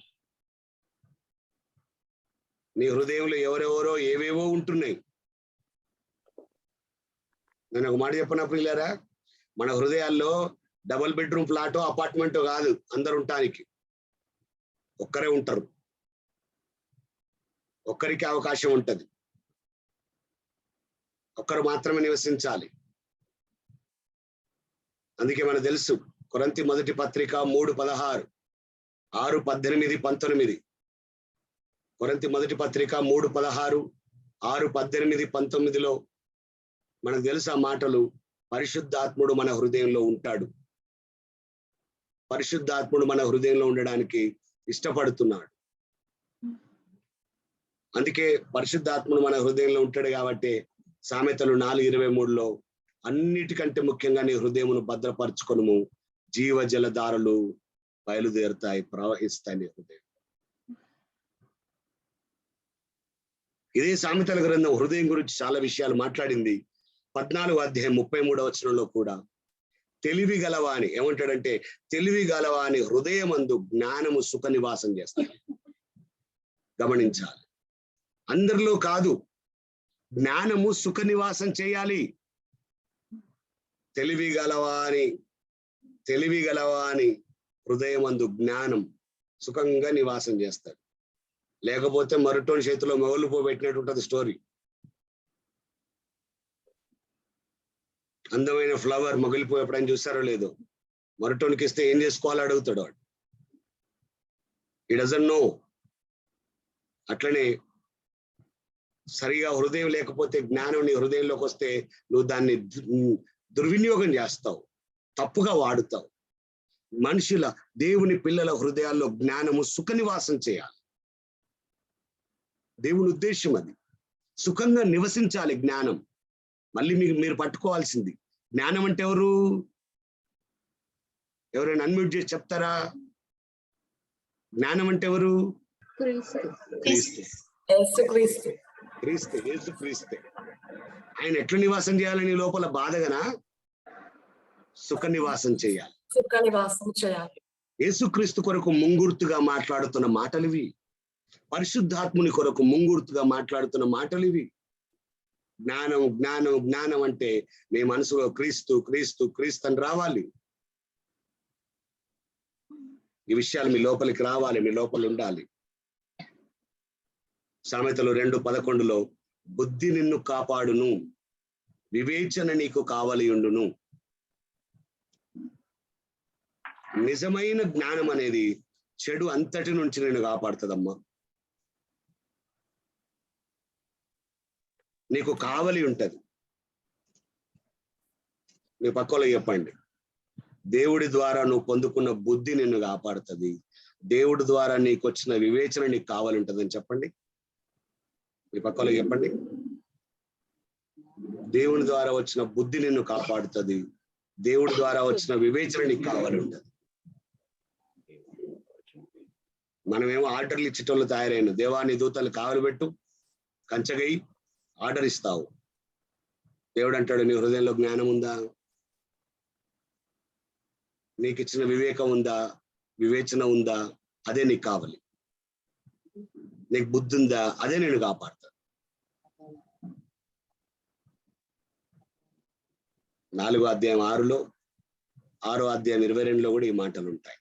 నీ హృదయంలో ఎవరెవరో ఏవేవో ఉంటున్నాయి, నేను ఒక మాట చెప్పిన ప్రియులారా, మన హృదయాల్లో డబుల్ బెడ్రూమ్ ఫ్లాటో అపార్ట్మెంటో కాదు అందరు ఉండటానికి. ఒక్కరే ఉంటారు, ఒక్కరికి అవకాశం ఉంటది, ఒక్కరు మాత్రమే నివసించాలి. అందుకే మనకు తెలుసు కొరింథీ మొదటి పత్రిక 3:16, 6:18, 19. కొరింథీ మొదటి పత్రిక 3:16, 6:18, 19లో మనకు తెలుసు ఆ మాటలు. పరిశుద్ధాత్ముడు మన హృదయంలో ఉంటాడు. పరిశుద్ధాత్ముడు మన హృదయంలో ఉండడానికి ఇష్టపడుతున్నాడు. అందుకే పరిశుద్ధాత్ముడు మన హృదయంలో ఉంటాడు కాబట్టి సామెతలు 4:23లో అన్నిటికంటే ముఖ్యంగా నీ హృదయమును భద్రపరచుకొనుము, జీవ జలధారలు బయలుదేరుతాయి, ప్రవహిస్తాయి నీ హృదయం. ఇదే సామెతల గ్రంథం హృదయం గురించి చాలా విషయాలు మాట్లాడింది. 14వ అధ్యాయం 33వ వచనంలో కూడా తెలివి గలవాని ఏమంటాడంటే, తెలివి గలవాని హృదయమందు జ్ఞానము సుఖ నివాసం చేస్తాడు. గమనించాలి, అందరిలో కాదు, జ్ఞానము సుఖ నివాసం చేయాలి. తెలివి గలవాని హృదయమందు జ్ఞానం సుఖంగా నివాసం చేస్తాడు. లేకపోతే మరుటోని చేతిలో మొగలు పోబెట్టినట్టు ఉంటుంది స్టోరీ. అందమైన ఫ్లవర్ మొగిలిపోయి ఎప్పుడైనా చూస్తారో లేదో, మరుటోనికి ఇస్తే ఏం చేసుకోవాలో అడుగుతాడు వాడు. ఈ డజంట్ నో. అట్లనే సరిగా హృదయం లేకపోతే, జ్ఞానం నీ హృదయంలోకి వస్తే నువ్వు దాన్ని దుర్వినియోగం చేస్తావు, తప్పుగా వాడుతావు. మనుషుల, దేవుని పిల్లల హృదయాల్లో జ్ఞానము సుఖ నివాసం చేయాలి. దేవుని ఉద్దేశం అది. సుఖంగా నివసించాలి జ్ఞానం. మళ్ళీ మీరు పట్టుకోవాల్సింది, జ్ఞానం అంటే ఎవరు? ఎవరైనా అన్మ్యూట్ చేసి చెప్తారా? జ్ఞానం అంటే ఎవరు? క్రీస్తు. ఆయన ఎట్లా నివాసం చేయాలని లోపల బాధగనా? సుఖ నివాసం చేయాలి. యేసుక్రీస్తు కొరకు ముంగుర్తుగా మాట్లాడుతున్న మాటలు ఇవి. పరిశుద్ధాత్ముని కొరకు ముంగుర్తుగా మాట్లాడుతున్న మాటలు ఇవి. జ్ఞానం జ్ఞానం జ్ఞానం అంటే మీ మనసులో క్రీస్తు క్రీస్తు క్రీస్తు అని రావాలి. ఈ విషయాలు మీ లోపలికి రావాలి, మీ లోపల ఉండాలి. సామెతలు 2:11లో బుద్ధి నిన్ను కాపాడును, వివేచన నీకు కావలి ఉండును. నిజమైన జ్ఞానం అనేది చెడు అంతటి నుంచి నేను కాపాడుతుందమ్మా. నీకు కావలి ఉంటది. మీ పక్కలో చెప్పండి, దేవుడి ద్వారా నువ్వు పొందుకున్న బుద్ధి నిన్ను కాపాడుతుంది, దేవుడి ద్వారా నీకు వచ్చిన వివేచన నీకు కావాలి ఉంటుందని చెప్పండి. మీ పక్కలో చెప్పండి, దేవుని ద్వారా వచ్చిన బుద్ధి నిన్ను కాపాడుతుంది, దేవుడి ద్వారా వచ్చిన వివేచన నీకు కావాలి ఉంటుంది. మనమేమో ఆర్డర్లు ఇచ్చేటోళ్ళు తయారైన, దేవాని దూతలు కావలి పెట్టు, కంచగై ఆర్డర్ ఇస్తావు. దేవుడు అంటాడు, నీ హృదయంలో జ్ఞానం ఉందా? నీకు ఇచ్చిన వివేకం ఉందా? వివేచన ఉందా? అదే నీకు కావాలి. నీకు బుద్ధి ఉందా? అదే నేను కాపాడుతా. 4వ అధ్యాయం 6లో, 6వ అధ్యాయం 22లో కూడా ఈ మాటలు ఉంటాయి.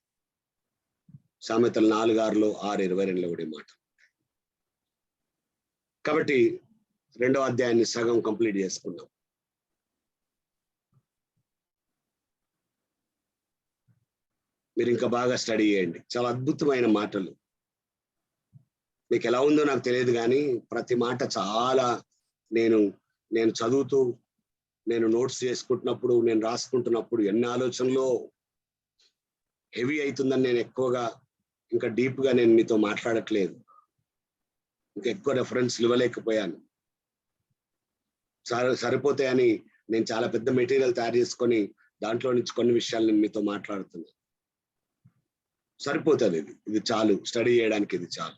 సామెతలు 4:6లో, 6:22లో కూడా ఈ మాటలు ఉంటాయి. కాబట్టి 2వ అధ్యాయాన్ని సగం కంప్లీట్ చేసుకున్నాం. మీరు ఇంకా బాగా స్టడీ చేయండి. చాలా అద్భుతమైన మాటలు. మీకు ఎలా ఉందో నాకు తెలియదు, కానీ ప్రతి మాట చాలా నేను చదువుతూ, నేను నోట్స్ చేసుకుంటున్నప్పుడు, నేను రాసుకుంటున్నప్పుడు ఎన్ని ఆలోచనలో హెవీ అవుతుందని నేను ఎక్కువగా ఇంకా డీప్గా నేను మీతో మాట్లాడట్లేదు. ఇంకా ఎక్కువ రెఫరెన్స్ ఇవ్వలేకపోయాను. సరిపోతాయని నేను చాలా పెద్ద మెటీరియల్ తయారు చేసుకొని దాంట్లో నుంచి కొన్ని విషయాలు నేను మీతో మాట్లాడుతున్నాను. సరిపోతుంది, ఇది చాలు స్టడీ చేయడానికి, ఇది చాలు.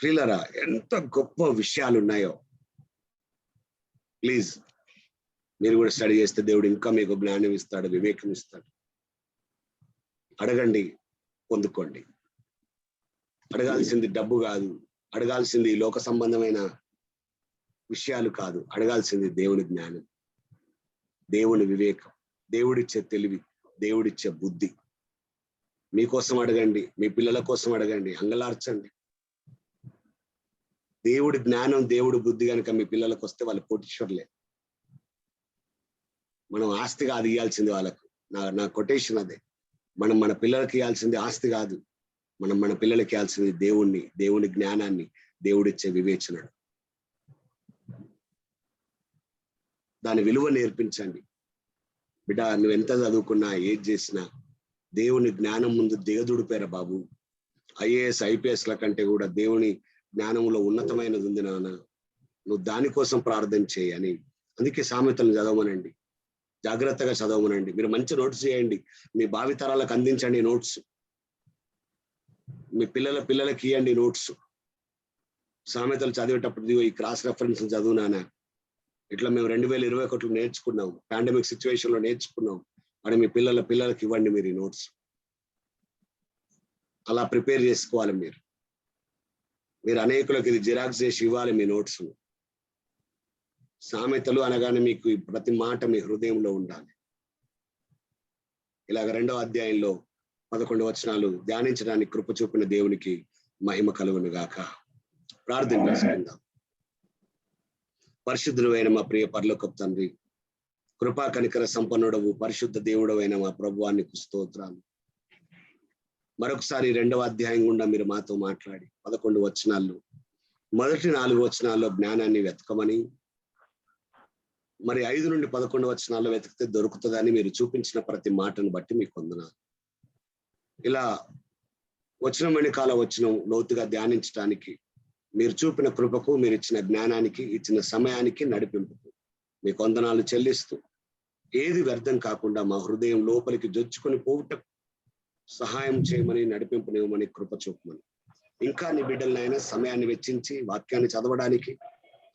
ప్రియులారా, ఎంత గొప్ప విషయాలు ఉన్నాయో. ప్లీజ్ మీరు కూడా స్టడీ చేస్తే దేవుడు ఇంకా మీకు జ్ఞానం ఇస్తాడు, వివేకం ఇస్తాడు. అడగండి, పొందుకోండి. అడగాల్సింది డబ్బు కాదు, అడగాల్సింది లోక సంబంధమైన విషయాలు కాదు, అడగాల్సింది దేవుని జ్ఞానం, దేవుని వివేకం, దేవుడిచ్చే తెలివి, దేవుడిచ్చే బుద్ధి. మీకోసం అడగండి, మీ పిల్లల కోసం అడగండి, అంగలార్చండి. దేవుడి జ్ఞానం, దేవుడి బుద్ధి కనుక మీ పిల్లలకు వస్తే వాళ్ళు కోటీశ్వర్లే. మనం ఆస్తి కాదు ఇవ్వాల్సింది వాళ్ళకు. నా కొటేషన్ అదే. మనం మన పిల్లలకి ఇవ్వాల్సింది ఆస్తి కాదు, మనం మన పిల్లలకి ఇవ్వాల్సింది దేవుణ్ణి, దేవుని జ్ఞానాన్ని, దేవుడిచ్చే వివేచనను. దాని విలువ నేర్పించండి. బిడ్డ, నువ్వు ఎంత చదువుకున్నా, ఏది చేసినా దేవుని జ్ఞానం ముందు దిగదుడిపోయారా బాబు. ఐఏఎస్ ఐపీఎస్ల కంటే కూడా దేవుని జ్ఞానంలో ఉన్నతమైనది ఉంది నాన్న, నువ్వు దానికోసం ప్రార్థన చేయని. అందుకే సామెతలను చదవమనండి, జాగ్రత్తగా చదవమనండి. మీరు మంచి నోట్స్ చేయండి, మీ భావితరాలకు అందించండి నోట్స్, మీ పిల్లలకి ఇవ్వండి నోట్స్. సామెతలు చదివేటప్పుడు ఈ క్రాస్ రెఫరెన్స్ చదువునానా, ఇట్లా మేము 2021 నేర్చుకున్నాం, పాండమిక్ సిచ్యువేషన్ లో నేర్చుకున్నాం, మరి మీ పిల్లలకి ఇవ్వండి మీరు ఈ నోట్స్. అలా ప్రిపేర్ చేసుకోవాలి మీరు అనేకులకు ఇది జిరాక్స్ చేసి ఇవ్వాలి మీ నోట్స్. సామెతలు అనగానే మీకు ప్రతి మాట మీ హృదయంలో ఉండాలి. ఇలాగ 2వ అధ్యాయంలో 11 వచనాలు ధ్యానించడానికి కృప చూపిన దేవునికి మహిమ కలుగును గాక. ప్రార్థన చేసుకుందాం. పరిశుద్ధుడు అయిన మా ప్రియ పరలోకపు తండ్రి, కృపా కనికర సంపన్నుడవు, పరిశుద్ధ దేవుడవైన మా ప్రభువానికి స్తోత్రాలు. మరొకసారి 2వ అధ్యాయం గుండా మీరు మాతో మాట్లాడి 11 వచనాల్లో, మొదటి 4 వచనాల్లో జ్ఞానాన్ని వెతకమని, మరి 5 నుండి 11 వచనాల్లో వెతికితే దొరుకుతుందని మీరు చూపించిన ప్రతి మాటను బట్టి మీకు వందనాలు. ఇలా వచనం వెనకాల వచనం లోతుగా ధ్యానించడానికి మీరు చూపిన కృపకు, మీరు ఇచ్చిన జ్ఞానానికి, ఇచ్చిన సమయానికి, నడిపింపుకు మీకు వందనాలు చెల్లిస్తూ, ఏది వ్యర్థం కాకుండా మా హృదయం లోపలికి జొచ్చుకొని పోవుటకు సహాయం చేయమని, నడిపింపునివ్వమని, కృప చూపమని. ఇంకా నీ బిడ్డలనైనా సమయాన్ని వెచ్చించి వాక్యాన్ని చదవడానికి,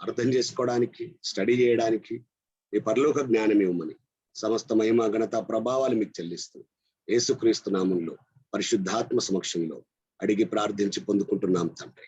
అర్థం చేసుకోవడానికి, స్టడీ చేయడానికి మీ పరలోక జ్ఞానం ఇవ్వమని, సమస్త మహిమ ఘనత ప్రభావాలు మీకు చెల్లిస్తూ యేసుక్రీస్తు నామంలో పరిశుద్ధాత్మ సమక్షంలో అడిగి ప్రార్థించి పొందుకుంటున్నాం తండ్రి.